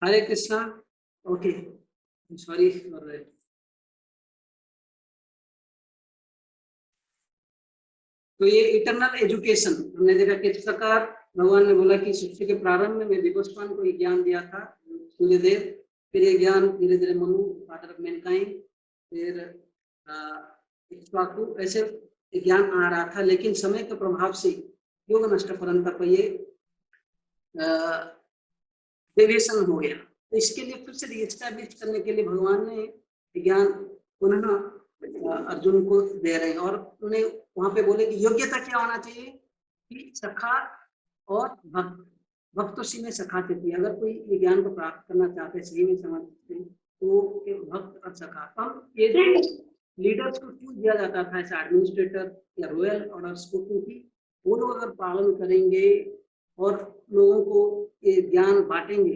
Hare Krishna. Okay, sorry for तो ये eternal education हमने देखा किस प्रकार भगवान ने बोला कि सृष्टि के प्रारंभ में मैं विवस्वान को ये ज्ञान दिया था, सूर्यदेव। फिर ये ज्ञान धीरे धीरे मनु, फादर ऑफ मैनकाइंड, फिर इक्ष्वाकु, ऐसे ज्ञान आ रहा था, लेकिन समय के प्रभाव से योग नष्ट परंतप ये डेविएशन हो गया। तो इसके लिए फिर से रिएस्टैब्लिश करने के लिए भगवान ने ज्ञान पुनः अर्जुन को दे रहे हैं, और उन्हें वहां पे बोले कि योग्यता क्या होना चाहिए कि सखा और भक्त। भक्त तो सी में सखा चाहिए, अगर कोई ये ज्ञान को प्राप्त करना चाहते हैं, सही में समझते हैं, तो भक्त और सखा। हम ये जो लीडर्स को क्यों दिया जाता था ऐसा, एडमिनिस्ट्रेटर या रॉयल ऑर्डर्स को, क्योंकि वो लोग अगर पालन करेंगे और लोगों को ये ज्ञान बांटेंगे।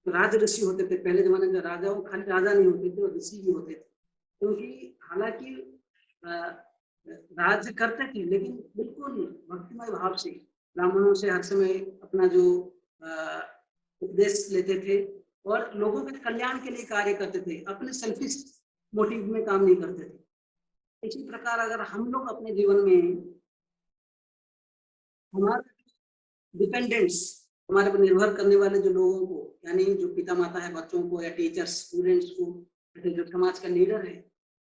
तो राज ऋषि होते थे पहले जमाने में, राजा वो खाली राजा नहीं होते थे, वो ऋषि भी होते थे, क्योंकि हालांकि राज्य करते थे लेकिन बिल्कुल भक्तिमय भाव से, ब्राह्मणों से हर समय अपना जो उपदेश लेते थे और लोगों के कल्याण के लिए कार्य करते थे, अपने सेल्फिश मोटिव में काम नहीं करते थे। इसी प्रकार अगर हम लोग अपने जीवन में हमारे डिपेंडेंट्स, हमारे पर निर्भर करने वाले जो लोगों को, यानी जो पिता माता है बच्चों को, या टीचर्स स्टूडेंट्स को, जो समाज का लीडर है,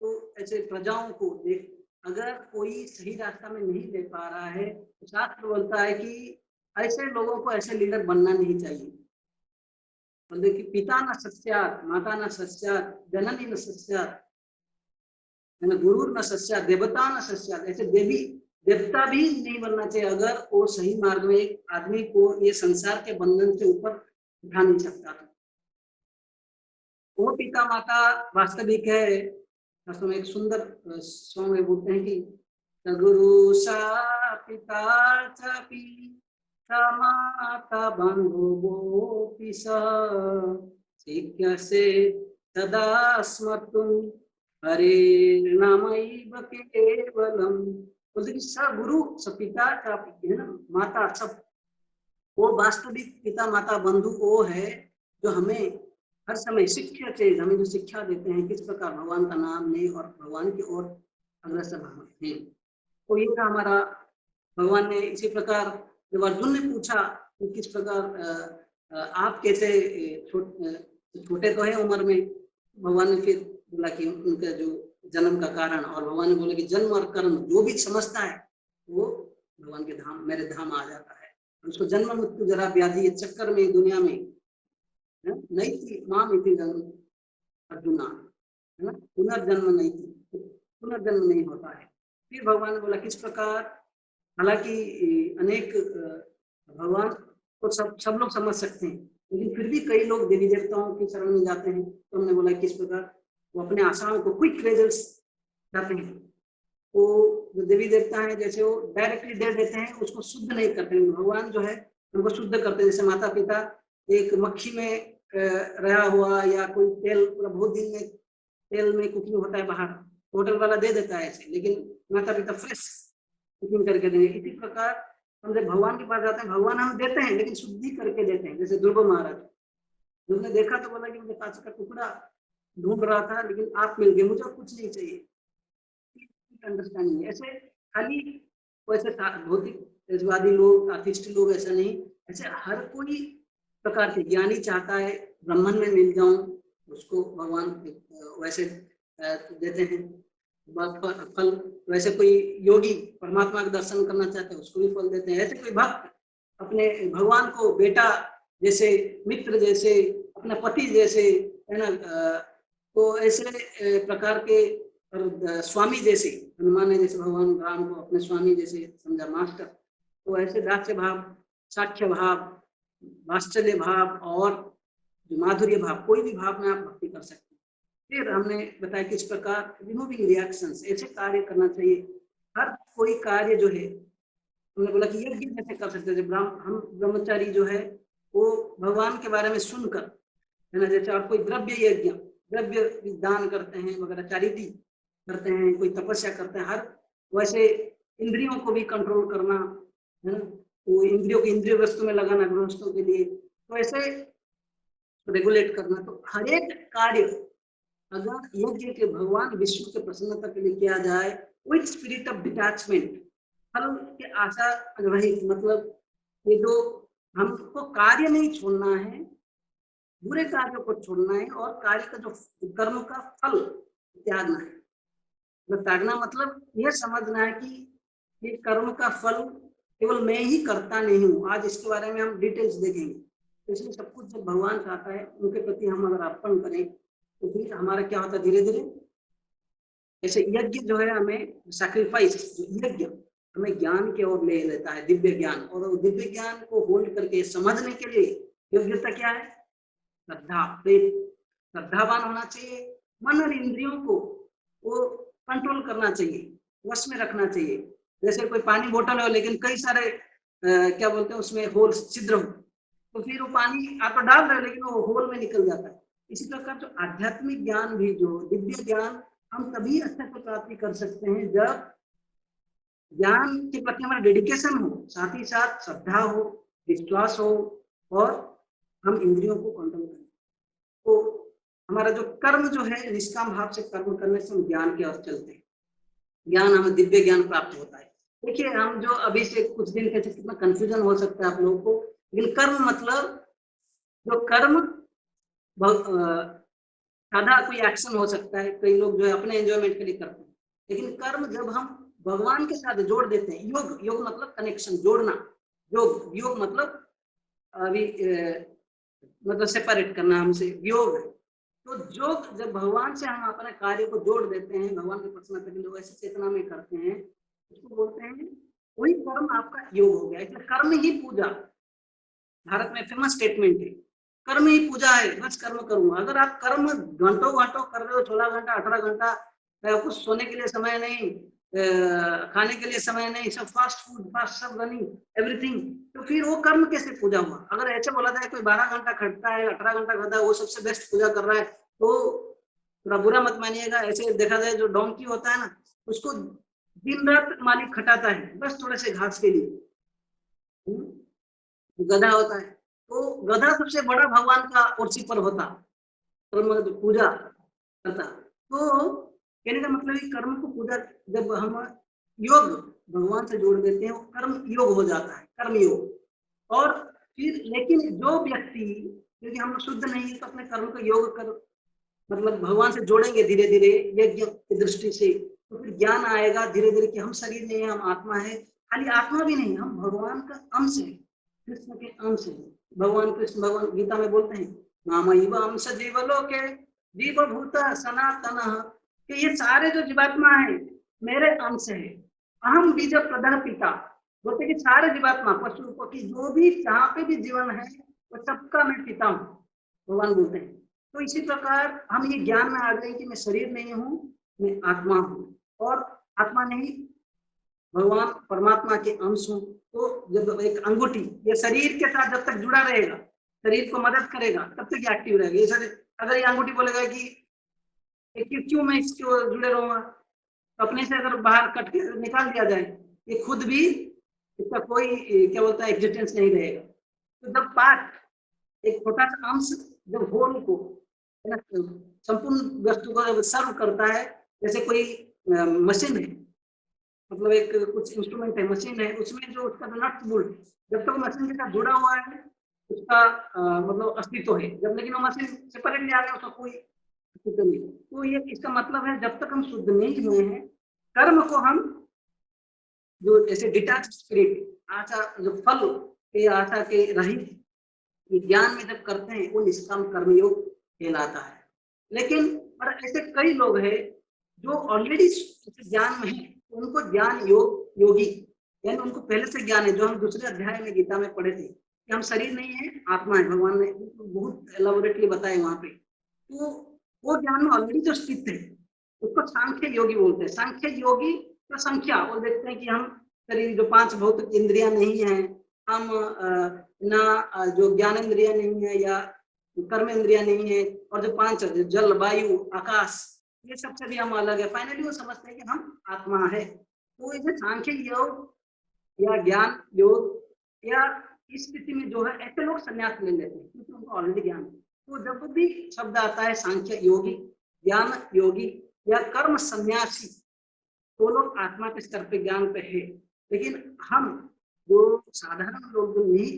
तो ऐसे प्रजाओं को देख, अगर कोई सही रास्ता में नहीं ले पा रहा है तो शास्त्र बोलता है कि ऐसे लोगों को ऐसे लीडर बनना नहीं चाहिए। और देखिए, पिता न सस्यात, माता न सस्यात, जननी न सस्यात, गुरु न सस्यात, देवता न सस्यात, ऐसे देवी देवता भी नहीं बनना चाहिए अगर वो सही मार्ग में एक आदमी को ये संसार के बंधन से ऊपर उठा नहीं सकता। वो पिता माता वास्तविक है। में एक सुंदर सॉन्ग में बोलते हैं कि गुरु सा पिता चापी माता बंधु गोपी शिष्य से सदा स्मर्तुम हरे नामैव केवलम। बोलते कि स गुरु स पिता चापी, है ना, माता सब, वो वास्तविक पिता माता बंधु वो है जो हमें हर समय शिक्षा से, हमें जो शिक्षा देते हैं किस प्रकार भगवान का नाम ले और भगवान की ओर अग्रसर है। तो ये था हमारा, भगवान ने इसी प्रकार जब अर्जुन ने पूछा कि किस प्रकार आप कैसे छोटे तो है उम्र में, भगवान ने फिर बोला कि उनका जो जन्म का कारण, और भगवान ने बोला कि जन्म और कर्म जो भी समझता है वो भगवान के धाम, मेरे धाम आ जाता है। उसको जन्म मृत्यु जरा व्याधि ये चक्कर में दुनिया में नहीं थी, माँ में थी जन्म अर्जुना, है ना, पुनर्जन्म नहीं थी, पुनर्जन्म नहीं होता है। फिर भगवान ने बोला किस प्रकार, हालांकि अनेक भगवान को सब लोग समझ सकते हैं, लेकिन फिर भी कई लोग देवी देवताओं की शरण में जाते हैं। तो हमने बोला किस प्रकार वो अपने आशाओं को क्विक रिजल्ट्स चाहते हैं। वो जो देवी देवता है जैसे वो डायरेक्टली दे देते हैं, उसको शुद्ध नहीं करते हैं। भगवान जो है उनको शुद्ध करते हैं। जैसे माता पिता एक मक्खी में रहा हुआ या कोई तेल पूरा बहुत दिन में तेल में कुकिंग होता है बाहर, होटल वाला दे देता है ऐसे, लेकिन माता पिता फ्रेश कुकिंग करके देंगे। इसी प्रकार हम जब भगवान के पास जाते हैं, भगवान हम देते हैं लेकिन शुद्धि करके देते हैं। जैसे ध्रुव महाराज, उन्होंने देखा तो बोला कि मुझे कांच का टुकड़ा ढूंढ रहा था लेकिन आप मिल गए, मुझे कुछ नहीं चाहिए। अंडरस्टैंडिंग ऐसे खाली वैसे भौतिक तेजवादी लोग, आर्टिस्ट लोग ऐसा नहीं, ऐसे हर कोई प्रकार के ज्ञानी चाहता है ब्राह्मण में मिल जाऊं, उसको भगवान वैसे देते हैं फल। वैसे कोई योगी परमात्मा का दर्शन करना चाहते हैं, उसको भी फल देते हैं। ऐसे कोई भक्त अपने भगवान को बेटा जैसे, मित्र जैसे, अपना पति जैसे, है ना, तो ऐसे प्रकार के स्वामी जैसे, हनुमान ने जैसे भगवान राम को अपने स्वामी जैसे समझा, मास्टर, तो ऐसे दास्य भाव, साक्ष्य भाव, वात्सल्य भाव और जो माधुर्य भाव, कोई भी भाव में आप भक्ति कर सकते हैं। फिर हमने बताया किस प्रकार रिमूविंग रिएक्शंस, ऐसे कार्य करना चाहिए। हर कोई कार्य जो है, हमने बोला कि यज्ञ कैसे कर सकते हैं। हम ब्रह्मचारी जो है वो भगवान के बारे में सुनकर, है ना, जैसे और कोई द्रव्य यज्ञ, द्रव्य दान करते हैं वगैरह, चैरिटी करते हैं, कोई तपस्या करते हैं, हर वैसे इंद्रियों को भी कंट्रोल करना, है ना, तो इंद्रियों को इंद्रिय वस्तु में लगाना गृहस्थों के लिए। तो ऐसे रेगुलेट करना। तो हर एक कार्य अगर यज्ञ के भगवान विष्णु के प्रसन्नता के लिए किया जाए विथ स्पिरिट ऑफ डिटैचमेंट, फल के आशा रहित, मतलब ये जो हमको कार्य नहीं छोड़ना है, बुरे कार्यों को छोड़ना है और कार्य का जो कर्म का फल त्यागना है। तो त्यागना मतलब यह समझना है कि ये कर्म का फल केवल मैं ही करता नहीं हूँ। आज इसके बारे में हम डिटेल्स देखेंगे। तो इसलिए सब कुछ जब भगवान चाहता है उनके प्रति हम अगर अर्पण करें तो फिर हमारा क्या होता है, धीरे धीरे जैसे यज्ञ जो है हमें सैक्रिफाइस, यज्ञ हमें ज्ञान की ओर ले लेता है, दिव्य ज्ञान। और दिव्य ज्ञान को होल्ड करके समझने के लिए योग्यता क्या है, श्रद्धा, प्रेम। श्रद्धावान होना चाहिए, मन और इंद्रियों को वो कंट्रोल करना चाहिए, वश में रखना चाहिए। जैसे कोई पानी बोतल हो लेकिन कई सारे क्या बोलते हैं उसमें होल, छिद्र हो, तो फिर वो पानी आप डाल रहे हो लेकिन वो होल में निकल जाता है। इसी प्रकार जो आध्यात्मिक ज्ञान भी, जो दिव्य ज्ञान, हम तभी अच्छे से प्राप्ति कर सकते हैं जब ज्ञान के प्रति हमारा डेडिकेशन हो, साथ ही साथ श्रद्धा हो, विश्वास हो और हम इंद्रियों को कंट्रोल करें। तो हमारा जो कर्म जो है, निष्काम भाव से कर्म करने से हम ज्ञान की ओर चलते हैं, ज्ञान हमें दिव्य ज्ञान प्राप्त होता है। देखिए हम जो अभी से कुछ दिन के कितना कंफ्यूजन हो सकता है आप लोगों को, लेकिन कर्म मतलब जो कर्म साधा कोई एक्शन हो सकता है, कई लोग जो है अपने एंजॉयमेंट के लिए करते हैं, लेकिन कर्म जब हम भगवान के साथ जोड़ देते हैं, योग, योग मतलब कनेक्शन, जोड़ना, योग, योग मतलब अभी मतलब सेपरेट करना हमसे, योग है। तो जो जब भगवान से हम अपने कार्य को जोड़ देते हैं, भगवान के प्रसन्नता के लिए ऐसे चेतना में करते हैं, उसको बोलते हैं वही कर्म आपका योग हो गया। इसलिए कर्म ही पूजा, भारत में फेमस स्टेटमेंट है, कर्म ही पूजा है, बस कर्म करूंगा। अगर आप कर्म घंटों घंटों कर रहे हो, 16 घंटा 18 घंटा, कुछ सोने के लिए समय नहीं, खाने के लिए समय नहीं, सब फास्ट फूड, फास्ट सब रनिंग एवरीथिंग, तो फिर वो कर्म कैसे पूजा हुआ। अगर ऐसे बोला जाए कोई 12 घंटा खटता है, 18 घंटा खाता है, वो सबसे बेस्ट पूजा कर रहा है, तो थोड़ा बुरा मत मानिएगा। ऐसे देखा जाए जो डोंकी होता है ना, उसको दिन रात मालिक खटाता है बस थोड़े से घास के लिए। गधा होता है, तो गधा सबसे बड़ा भगवान का पर होता, कर्म पूजा करता। तो कहने का मतलब है कर्म को पूजा, जब हम योग भगवान से जोड़ देते हैं, वो कर्म योग हो जाता है, कर्म योग। और फिर लेकिन जो व्यक्ति, क्योंकि हम लोग शुद्ध नहीं है तो अपने कर्म का योग कर, मतलब भगवान से जोड़ेंगे धीरे धीरे यज्ञ की दृष्टि से, तो फिर ज्ञान आएगा धीरे धीरे कि हम शरीर नहीं है, हम आत्मा है। खाली आत्मा भी नहीं, हम भगवान का अंश है, कृष्ण के अंश है। भगवान कृष्ण, भगवान गीता में बोलते हैं मामैव अंश जीवलोके जीवभूत सनातन, कि ये सारे जो जीवात्मा है मेरे अंश है। अहम बीज प्रदह पिता, बोलते कि सारे जीवात्मा, पशु पक्षी जो भी जहाँ पे भी जीवन है वो सबका मैं पिता हूँ, भगवान बोलते हैं। तो इसी प्रकार हम ये ज्ञान में आ गए कि मैं शरीर नहीं हूँ, मैं आत्मा हूँ, और आत्मा नहीं, भगवान परमात्मा के अंश हूँ। तो जब एक अंगूठी ये शरीर के साथ जब तक जुड़ा रहेगा, शरीर को मदद करेगा, तब तक एक्टिव रहेगा। ये शरीर, अगर ये अंगूठी बोलेगा कि क्यों मैं इसके जुड़े रहूंगा, तो अपने से अगर बाहर कट के निकाल दिया जाए, ये खुद भी, इसका कोई क्या बोलता है एग्जिस्टेंस नहीं रहेगा। तो जब पार्ट, एक छोटा सा अंश जब होल को, संपूर्ण वस्तु को सर्व करता है, जैसे कोई मशीन है, मतलब एक कुछ इंस्ट्रूमेंट है, मशीन है, उसमें जो उसका नट बोल्ट, जब तक मशीन के साथ जुड़ा हुआ है उसका मतलब अस्तित्व है, जब लेकिन वो मशीन सेपरेटली आ गया उसका कोई अस्तित्व नहीं। तो ये इसका मतलब है जब तक हम शुद्ध नहीं हुए हैं, कर्म को हम जो ऐसे डिटैच स्पिरिट, आशा जो फल के आशा के रहित ज्ञान में जब करते हैं, वो निष्काम कर्मयोग कहलाता है। लेकिन पर ऐसे कई लोग हैं जो ऑलरेडी ज्ञान में है, उनको ज्ञान योग योगी, यानी उनको पहले से ज्ञान है, जो हम दूसरे अध्याय में गीता में पढ़े थे कि हम शरीर नहीं है, आत्मा है, भगवान ने बहुत एलाबोरेटली बताए वहां पे। तो वो ज्ञान में ऑलरेडी जो स्थित है उसको सांख्य योगी बोलते हैं। सांख्य योगी तो संख्या, वो देखते हैं कि हम शरीर जो 5 भौतिक इंद्रियां नहीं है, हम ना जो ज्ञानेन्द्रिय नहीं है या कर्म इंद्रिया नहीं है, और जो 5 जल वायु आकाश, ये सबसे भी हम अलग है। फाइनली वो समझते हैं कि हम आत्मा है। तो इसे सांख्य योग या ज्ञान योग या इस स्थिति में जो है, ऐसे लोग संन्यास ले लेते हैं क्योंकि उनको ऑलरेडी ज्ञान है। तो जब भी शब्द आता है सांख्य योगी, ज्ञान योगी या कर्म सन्यासी, तो लोग आत्मा के स्तर पे ज्ञान पे है। लेकिन हम जो साधारण लोग जो नहीं,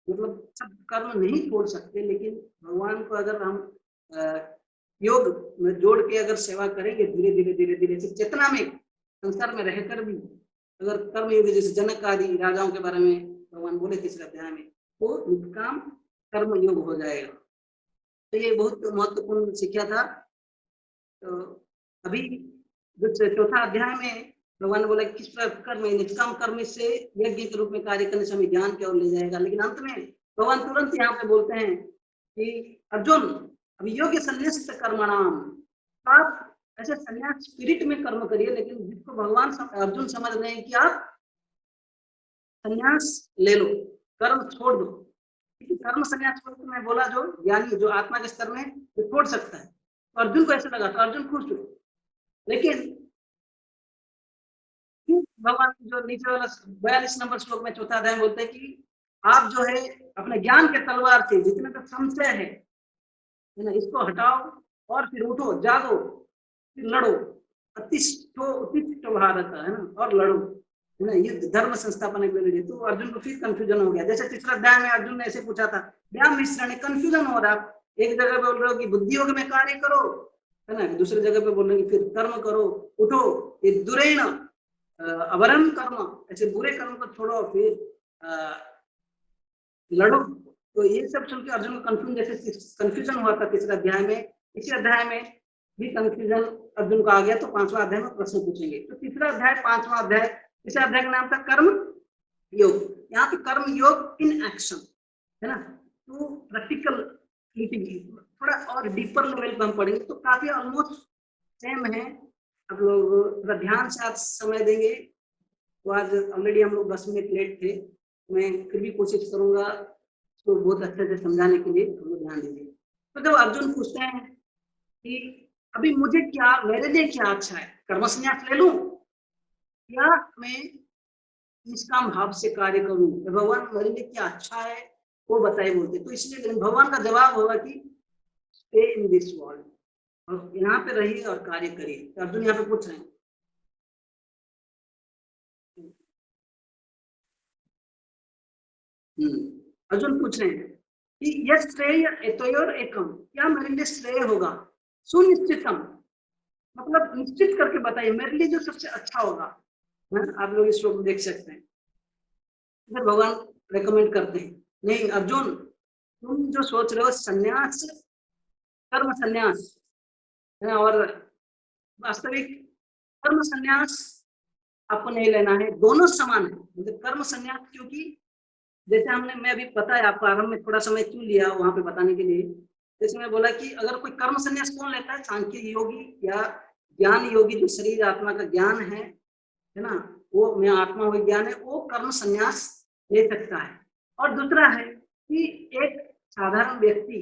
मतलब सब कर्म नहीं छोड़ सकते, लेकिन भगवान को अगर हम योग में जोड़ के अगर सेवा करेंगे धीरे धीरे धीरे धीरे चेतना में संसार में रहकर भी, अगर कर्म योग जैसे जनक आदि राजाओं के बारे में भगवान बोले तीसरे अध्याय में, तो निष्काम कर्म योग हो जाएगा। तो ये बहुत महत्वपूर्ण शिक्षा था। तो अभी जो चौथा अध्याय में भगवान ने बोला किस प्रकार कर्म निष्काम कर्म से यज्ञ के रूप में कार्य करने से हमें ज्ञान की ओर ले जाएगा। लेकिन अंत में भगवान तुरंत यहाँ पे बोलते हैं कि अर्जुन अभी योग्य संन्यास कर्मणाम, आप ऐसे संन्यास स्पिरिट में कर्म करिए, लेकिन जिसको भगवान अर्जुन समझ रहे हैं कि आप संन्यास ले लो, कर्म छोड़ दो। कर्म संन्यास को मैं बोला जो ज्ञानी जो आत्मा के स्तर में वो छोड़ सकता है। तो अर्जुन को ऐसा लगा, तो अर्जुन खुश हुए। लेकिन भगवान जो नीचे वाला 42 नंबर श्लोक में चौथा अध्याय बोलते हैं कि आप जो है अपने ज्ञान के तलवार से जितने तक संशय है ना, इसको हटाओ और फिर उठो, जागो, फिर लड़ो, उत्तिष्ठ भारत है ना, और लड़ो, है ना, युद्ध धर्म संस्थापन के लिए। तो अर्जुन को फिर कंफ्यूजन हो गया। जैसे तीसरा अध्याय में अर्जुन ने ऐसे पूछा था, व्याम मिश्रण कंफ्यूजन हो रहा, एक जगह पे बोल रहे हो कि बुद्धि योग में कार्य करो, है ना, दूसरी जगह पे बोल रहे हो कि फिर कर्म करो, उठो, ये दुरेण अवरम कर्म, ऐसे बुरे कर्म को छोड़ो, फिर लड़ो। तो ये सब सुन के अर्जुन को कंफ्यूजन हुआ था तीसरे अध्याय में। इसी अध्याय में भी कंफ्यूजन अर्जुन को आ गया। तो पांचवा अध्याय में प्रश्न पूछेंगे। तो तीसरा अध्याय पांचवा अध्याय, तीसरा अध्याय का नाम था कर्म योग। यहाँ पे कर्म योग इन एक्शन, है ना। तो प्रैक्टिकल थोड़ा और डीपर लेवल पे हम पढ़ेंगे, तो काफी ऑलमोस्ट सेम है। आप लोग थोड़ा ध्यान से आज समय देंगे। तो आज ऑलरेडी हम लोग 10 मिनट लेट थे, मैं फिर भी कोशिश करूंगा तो बहुत अच्छे से समझाने के लिए, हम लोग ध्यान दीजिए। तो जब अर्जुन पूछते हैं कि अभी मुझे क्या, मेरे लिए क्या अच्छा है, कर्म संन्यास ले लूं या मैं निष्काम भाव से कार्य करूं, भगवान मेरे लिए क्या अच्छा है वो बताए बोलते। तो इसलिए भगवान का जवाब होगा कि स्टे इन दिस वर्ल्ड, और यहाँ पे रहिए और कार्य करिए। तो अर्जुन यहाँ पे पूछ रहे हैं, अर्जुन पूछ रहे हैं कि यह श्रेय एतयोर एकम, क्या मेरे लिए श्रेय होगा, सुनिश्चितम, मतलब निश्चित करके बताइए मेरे लिए जो सबसे अच्छा होगा। आप लोग इस श्लोक देख सकते हैं, इधर भगवान रेकमेंड करते हैं, नहीं अर्जुन तुम जो सोच रहे हो संन्यास, कर्म संन्यास है, और वास्तविक कर्म संन्यास आपको नहीं लेना है, दोनों समान है। मतलब कर्म संन्यास, क्योंकि जैसे हमने, मैं अभी पता है आपको, आरंभ में थोड़ा समय क्यों लिया वहां पे बताने के लिए। जैसे मैं बोला कि अगर कोई कर्म संन्यास कौन लेता है, सांख्य योगी या ज्ञान योगी, जो शरीर आत्मा का ज्ञान है ना, वो मैं आत्मा हुई ज्ञान है, वो कर्म संन्यास ले सकता है। और दूसरा है कि एक साधारण व्यक्ति,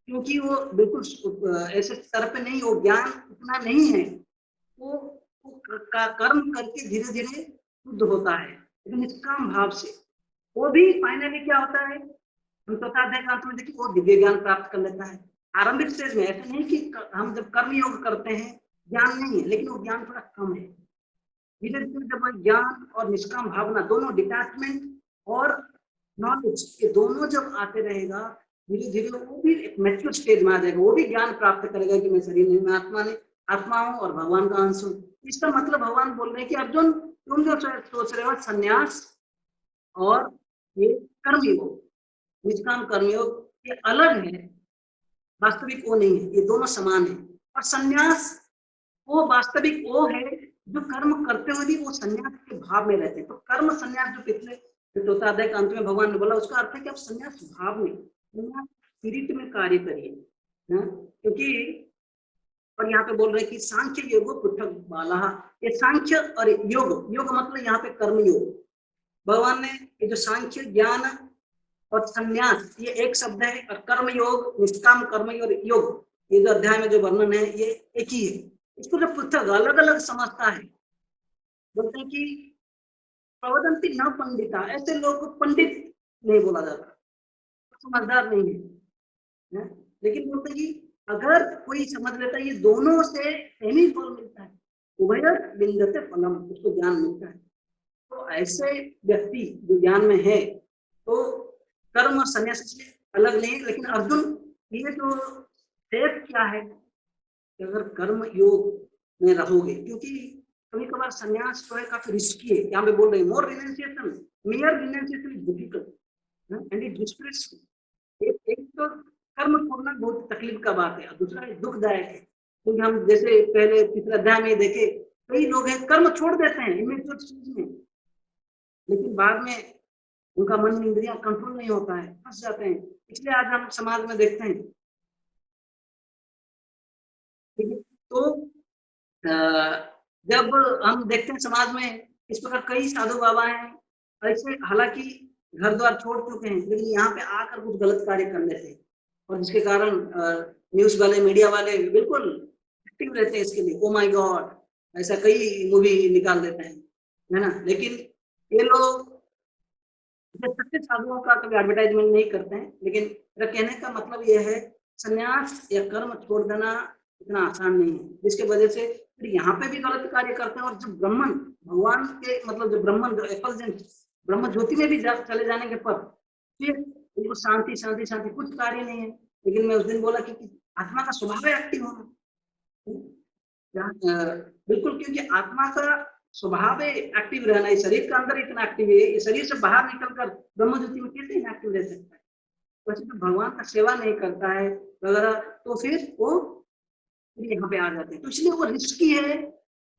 क्योंकि वो बिल्कुल ऐसे स्तर पे नहीं, वो ज्ञान उतना नहीं है, वो कर्म करके धीरे धीरे शुद्ध होता है, लेकिन निष्काम भाव से। वो भी फाइनली क्या होता है, हम चौथा अध्याय का अंत में देखिए, वो दिव्य ज्ञान प्राप्त कर लेता है। आरंभिक स्टेज में ऐसा नहीं कि हम जब कर्म योग करते हैं ज्ञान नहीं है, लेकिन वो ज्ञान थोड़ा कम है। धीरे धीरे जब ज्ञान और निष्काम भावना दोनों, डिटैचमेंट और नॉलेज, ये दोनों जब आते रहेगा, धीरे धीरे वो भी एक मैच्योर स्टेज में आ जाएगा, वो भी ज्ञान प्राप्त करेगा कि मैं शरीर नहीं, मैं आत्मा हूँ और भगवान का अंश हूँ। इसका मतलब भगवान बोल रहे हैं कि अर्जुन तुम जो सोच रहे हो संन्यास और ये कर्मयोग, निष्काम कर्मयोग, ये अलग है, वास्तविक वो नहीं है, ये दोनों समान है। और संन्यास वो वास्तविक वो है जो कर्म करते हुए भी वो संन्यास के भाव में रहते हैं। तो कर्म संन्यास जो पिछले चतुर्थाध्याय के अंत में भगवान ने बोला, उसका अर्थ है कि आप संन्यास भाव में, संन्यास स्पिरिट में कार्य करिए, क्योंकि और यहाँ पे बोल रहे हैं कि सांख्य योग पृथक बाला, ये सांख्य और योग, योग मतलब यहाँ पे कर्म योग। भगवान ने ये जो सांख्य ज्ञान और संन्यास, ये एक शब्द है, और कर्म योग, निष्काम कर्म योग, ये जो अध्याय में जो वर्णन है ये एक ही है। इसको जो पृथक अलग अलग समझता है, बोलते हैं कि प्रवदंती न पंडिता, ऐसे लोग को पंडित नहीं बोला जाता, समझदार नहीं है। है? लेकिन बोलते कि अगर कोई समझ लेता है ये दोनों से सेम ही फल मिलता है, उभयत विंदते फलम, उसको ज्ञान मिलता है। तो ऐसे व्यक्ति जो ज्ञान में है, तो कर्म और संन्यास से अलग नहीं है। लेकिन अर्जुन, ये जो सेफ क्या है कि अगर कर्म योग में रहोगे, क्योंकि कभी कभार संन्यास जो है काफी रिस्की है। यहाँ पे बोल रहे हैं more renunciation, mere renunciation is difficult and it distress. एक तो कर्म छोड़ना बहुत तकलीफ का बात है, और दूसरा दुखदायक है, क्योंकि हम जैसे पहले तीसरे अध्याय में देखे, कई लोग हैं कर्म छोड़ देते हैं इमेच्योर चीज में, लेकिन बाद में उनका मन इंद्रिया कंट्रोल नहीं होता है, फंस जाते हैं। इसलिए आज हम समाज में देखते हैं, ठीक है। तो जब हम देखते हैं समाज में इस प्रकार कई साधु बाबा हैं ऐसे, हालांकि घर द्वार छोड़ चुके हैं, लेकिन यहाँ पे आकर कुछ गलत कार्य कर लेते हैं, और जिसके कारण न्यूज वाले, मीडिया वाले बिल्कुल एक्टिव रहते हैं इसके लिए। ओ माय गॉड, ऐसा कई मूवी निकाल देते हैं, है ना। लेकिन ये लोग सच्चे साधुओं का कभी एडवर्टाइजमेंट नहीं करते हैं, लेकिन मेरा कहने का मतलब यह है, संन्यास या कर्म छोड़ देना इतना आसान नहीं है, जिसके वजह से फिर यहाँ पे भी गलत कार्य करते हैं। और जब ब्राह्मण भगवान के, मतलब जब ब्राह्मण एफलजेंट ब्रह्म ज्योति में भी चले जाने के पर फिर उनको शांति शांति शांति, कुछ कार्य नहीं है। लेकिन मैं उस दिन बोला कि आत्मा का स्वभाव है एक्टिव होना, बिल्कुल, क्योंकि आत्मा का स्वभाव है एक्टिव रहना। इस शरीर के अंदर इतना एक्टिव है, ये शरीर से बाहर निकलकर ब्रह्म ज्योति में कैसे इनएक्टिव रह सकता है। वैसे तो भगवान का सेवा नहीं करता है वगैरह, तो फिर वो फिर यहाँ पे आ जाते हैं। तो इसलिए वो रिस्की है,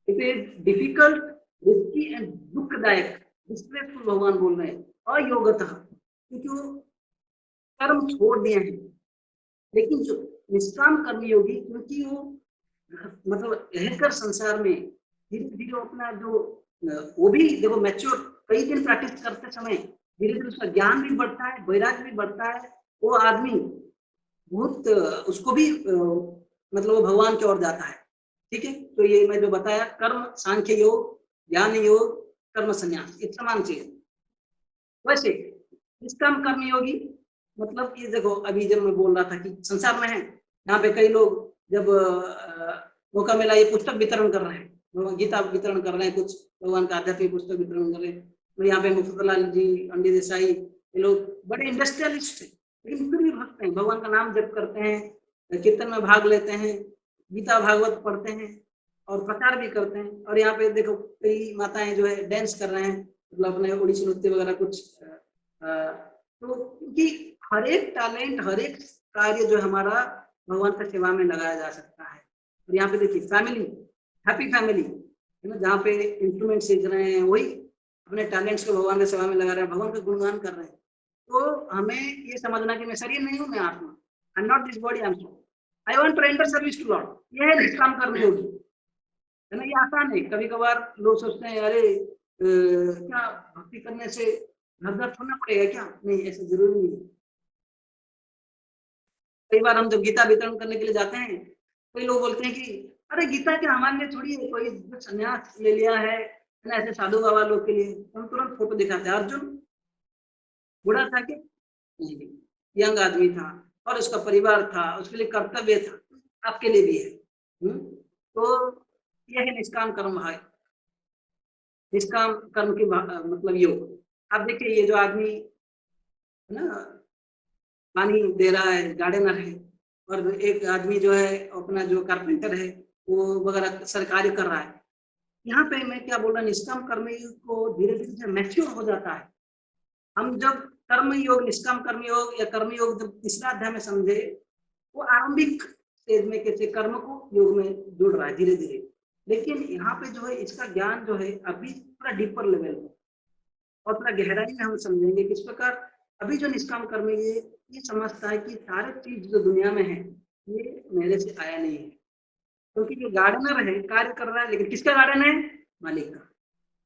it is difficult, risky and दुखदायक, डिस्ट्रेसफुल भगवान बोल रहे हैं अयोगतः, क्योंकि वो कर्म छोड़ दिए हैं। लेकिन जो निष्काम कर्मयोगी, क्योंकि वो मतलब रहकर संसार में धीरे धीरे अपना जो वो भी देखो मैच्योर, कई दिन प्रैक्टिस करते समय धीरे धीरे उसका ज्ञान भी बढ़ता है, वैराग्य भी बढ़ता है। वो आदमी बहुत उसको भी मतलब वो भगवान की ओर जाता है। ठीक है, तो ये मैं जो बताया, कर्म सांख्य योग, ज्ञान योग, कर्म संन्यास, ये समान चीज। वैसे निष्काम कर्मयोगी मतलब ये देखो, अभी जब मैं बोल रहा था कि संसार में है, यहाँ पे कई लोग जब मौका मिला ये पुस्तक वितरण कर रहे हैं, गीता वितरण कर रहे हैं, कुछ भगवान का आध्यात्मिक पुस्तक वितरण कर रहे हैं। तो यहाँ पे मुफ्तलाल जी, अंडी देसाई, ये लोग बड़े इंडस्ट्रियलिस्ट है, लेकिन फिर भी भक्त हैं, भगवान का नाम जप करते हैं, कीर्तन में भाग लेते हैं, गीता भागवत पढ़ते हैं और प्रचार भी करते हैं। और यहाँ पे देखो कई माताएं जो है डांस कर रहे हैं, मतलब अपने ओडिसी नृत्य वगैरह कुछ। तो क्योंकि हर एक टैलेंट, हर एक कार्य जो हमारा भगवान की सेवा में लगाया जा सकता है। और यहाँ पे देखिए फैमिली, हैप्पी फैमिली है ना, जहाँ पे इंस्ट्रूमेंट सीख रहे हैं, वही अपने टैलेंट्स को भगवान की सेवा में लगा रहे हैं, भगवान का गुणगान कर रहे हैं। तो हमें ये समझना कि मैं शरीर नहीं हूँ, मैं आत्मा, I am not this body, I am soul, I want to render service to Lord. ये है निष्काम कर्म योगी, है ना। ये आसान है। कभी कभार लोग सोचते हैं अरे क्या भक्ति करने से घर घर छोड़ना पड़ेगा क्या? नहीं, ऐसा जरूरी नहीं है। कई बार हम जब गीता वितरण करने के लिए जाते हैं, कई लोग बोलते हैं कि अरे गीता क्या हमारे लिए थोड़ी है, कोई संन्यास ले लिया है ना, ऐसे साधु बाबा लोग के लिए। हम तुरंत फोटो दिखाते हैं, अर्जुन बूढ़ा था कि नहीं, यंग आदमी था और उसका परिवार था, उसके लिए कर्तव्य था, आपके लिए भी है। तो यह है निष्काम कर्म भाई, निष्काम कर्म की मतलब योग। आप देखिए ये जो आदमी है ना, पानी दे रहा है, गार्डनर है, और एक आदमी जो है अपना जो कारपेंटर है, वो वगैरह सरकारी कर रहा है। यहाँ पे मैं क्या बोल रहा हूँ, निष्काम कर्म को धीरे धीरे मैच्योर हो जाता है। हम जब कर्म योग, निष्काम कर्म योग या कर्म योग जब तीसरा अध्याय में समझे, वो आरंभिक स्टेज में कैसे कर्म को योग में जुड़ रहा है धीरे धीरे। लेकिन यहाँ पे जो है इसका ज्ञान जो है अभी थोड़ा डीपर लेवल में और थोड़ा गहराई में हम समझेंगे किस प्रकार। अभी जो निष्काम कर्म ये समझता है कि सारे चीज जो दुनिया में है ये मेरे से आया नहीं है, क्योंकि जो गार्डनर है कार्य कर रहा है, लेकिन किसका गार्डन है? मालिक का,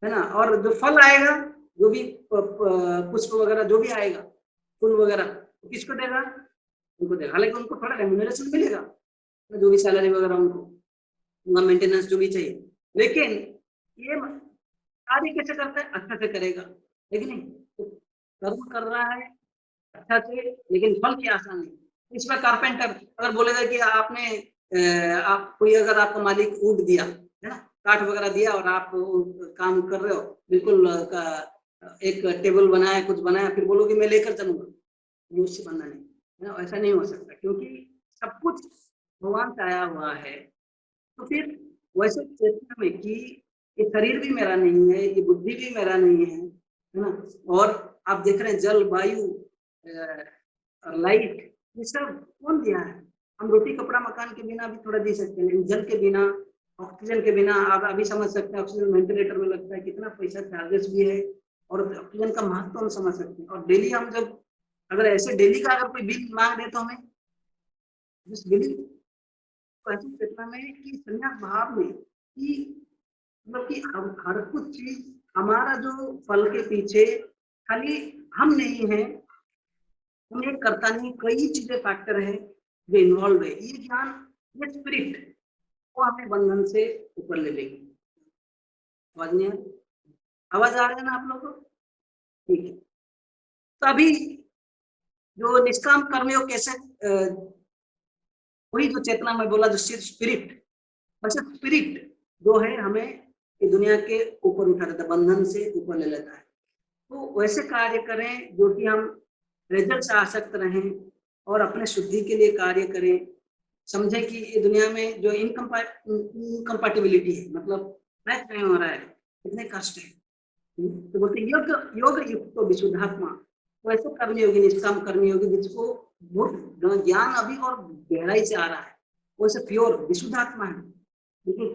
है ना। और जो फल आएगा, जो भी पुष्प वगैरह जो भी आएगा, फूल वगैरह, तो किसको देगा? उनको देगा। हालांकि उनको थोड़ा रेम्यूनरेशन मिलेगा, जो भी सैलरी वगैरह, उनको उनका मेंटेनेंस जो भी चाहिए। लेकिन ये कार्य कैसे करता है? अच्छा से करेगा, लेकिन नहीं तो कर्म कर रहा है अच्छा से, लेकिन फल की आशा नहीं। इसमें कारपेंटर अगर बोलेगा कि आपने आप कोई अगर आपका मालिक वुड दिया है ना, काठ वगैरह दिया और आप काम कर रहे हो, बिल्कुल एक टेबल बनाया, कुछ बनाया, फिर बोलोगे मैं लेकर चलूंगा, ये उससे बनना नहीं है ना, ऐसा नहीं हो सकता, क्योंकि सब कुछ भगवान से आया हुआ है। तो फिर वैसे चेतना में कि ये शरीर भी मेरा नहीं है, ये बुद्धि भी मेरा नहीं है ना, और आप देख रहे हैं जल, वायु, लाइट, ये सब कौन दिया है? हम रोटी कपड़ा मकान के बिना भी थोड़ा जी सकते हैं, लेकिन जल के बिना, ऑक्सीजन के बिना, आप अभी समझ सकते हैं ऑक्सीजन वेंटिलेटर में लगता है कितना पैसा चार्जेस भी है, और ऑक्सीजन का महत्व हम समझ सकते हैं। और डेली हम जब अगर ऐसे डेली का अगर कोई बिल मांग दे तो हमें जिस बिल को ऐसी चेतना में कि संन्यास भाव में कि मतलब कि हम हर कुछ चीज हमारा जो फल के पीछे खाली हम नहीं है, हम एक करता नहीं, कई चीजें फैक्टर है जो इन्वॉल्व है, ये ज्ञान, ये स्पिरिट वो हमें बंधन से ऊपर ले लेगी। समझ नहीं है? आवाज आ रहा है ना आप लोगों को? ठीक है। तो अभी जो निष्काम कर्मयोग कैसे वही जो चेतना में बोला जो स्पिरिट, वैसे स्पिरिट जो है हमें ये दुनिया के ऊपर उठा देता है, बंधन से ऊपर ले लेता है। तो वैसे कार्य करें जो कि हम रिजल्ट से आसक्त रहें और अपने शुद्धि के लिए कार्य करें। समझे कि ये दुनिया में जो इनकम्पैटिबिलिटी है, मतलब मैच नहीं हो रहा है, कितने कष्ट है, तो बोलते योग योग युक्त तो विशुद्धात्मा। तो ऐसे कर्मयोगी, निष्काम कर्मयोगी जिसको बहुत ज्ञान अभी और गहराई से आ रहा है, वो ऐसे प्योर विशुद्धात्मा है, बिल्कुल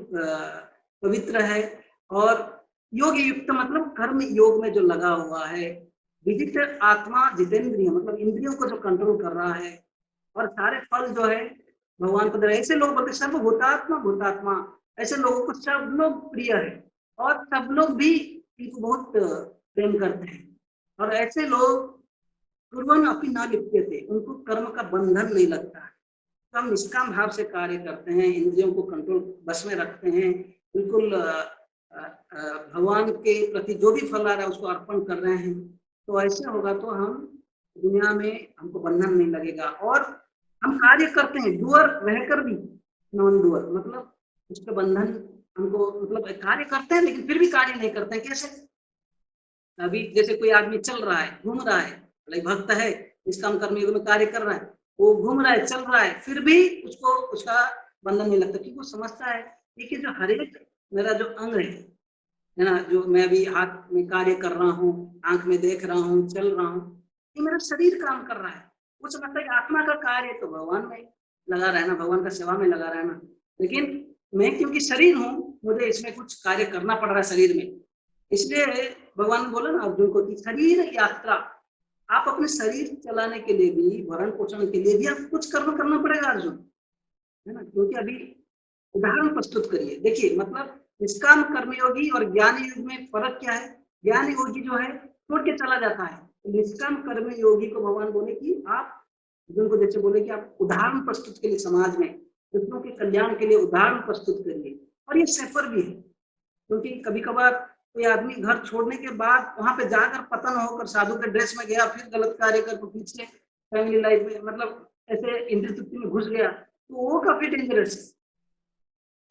पवित्र है। और योग युक्त मतलब कर्म योग में जो लगा हुआ है, विदित आत्मा जितेंद्रिय मतलब इंद्रियों को जो कंट्रोल कर रहा है, और सारे फल जो है भगवान को दे रहा है। ऐसे लोग बोलते सर्वभूतात्मा भूतात्मा, ऐसे लोगों को सब लोग प्रिय है और सब लोग भी इनको बहुत प्रेम करते हैं। और ऐसे लोग कुर्बन अपनी ना लिखते थे, उनको कर्म का बंधन नहीं लगता है। तो हम निष्काम भाव से कार्य करते हैं, इंद्रियों को कंट्रोल बस में रखते हैं, बिल्कुल भगवान के प्रति जो भी फल आ रहा है उसको अर्पण कर रहे हैं। तो ऐसे होगा तो हम दुनिया में हमको बंधन नहीं लगेगा, और हम कार्य करते हैं डूअर रहकर भी नॉन डूअर, मतलब उसका बंधन हमको, मतलब कार्य करते हैं लेकिन फिर भी कार्य नहीं करते हैं। कैसे? अभी जैसे कोई आदमी चल रहा है, घूम रहा है, लाइक भक्त है, इस काम कर्मयोग में कार्य कर रहा है, वो घूम रहा है, चल रहा है, फिर भी उसको उसका बंधन नहीं लगता, क्योंकि वो समझता है कि जो हर एक मेरा जो अंग है ना, जो मैं अभी हाथ में कार्य कर रहा हूँ, आंख में देख रहा हूँ, चल रहा हूँ, ये मेरा शरीर काम कर रहा है। वो समझता है कि आत्मा का कार्य तो भगवान में लगा रहना, भगवान का सेवा में लगा रहना, लेकिन मैं क्योंकि शरीर हूँ, मुझे इसमें कुछ कार्य करना पड़ रहा है शरीर में। इसलिए भगवान ने बोला ना अर्जुन को कि शरीर यात्रा, आप अपने शरीर चलाने के लिए भी, भरण पोषण के लिए भी आपको कुछ कर्म करना पड़ेगा अर्जुन, है ना। क्योंकि अभी उदाहरण प्रस्तुत करिए, देखिए मतलब निष्काम कर्मयोगी और ज्ञान योग में फर्क क्या है? ज्ञान योगी जो है छोड़ के चला जाता है, निष्काम कर्म योगी को भगवान बोले कि आप जिनको जैसे बोले कि आप उदाहरण प्रस्तुत के लिए समाज में दूसरों के कल्याण के लिए उदाहरण प्रस्तुत करिए। और ये सफर भी है, क्योंकि कभी कभार कोई आदमी घर छोड़ने के बाद वहां पे जाकर पतन होकर साधु के ड्रेस में गया, फिर गलत कार्य कर पीछे फैमिली लाइफ में मतलब ऐसे इंद्र तृप्ति में घुस गया, तो वो काफी डेंजरस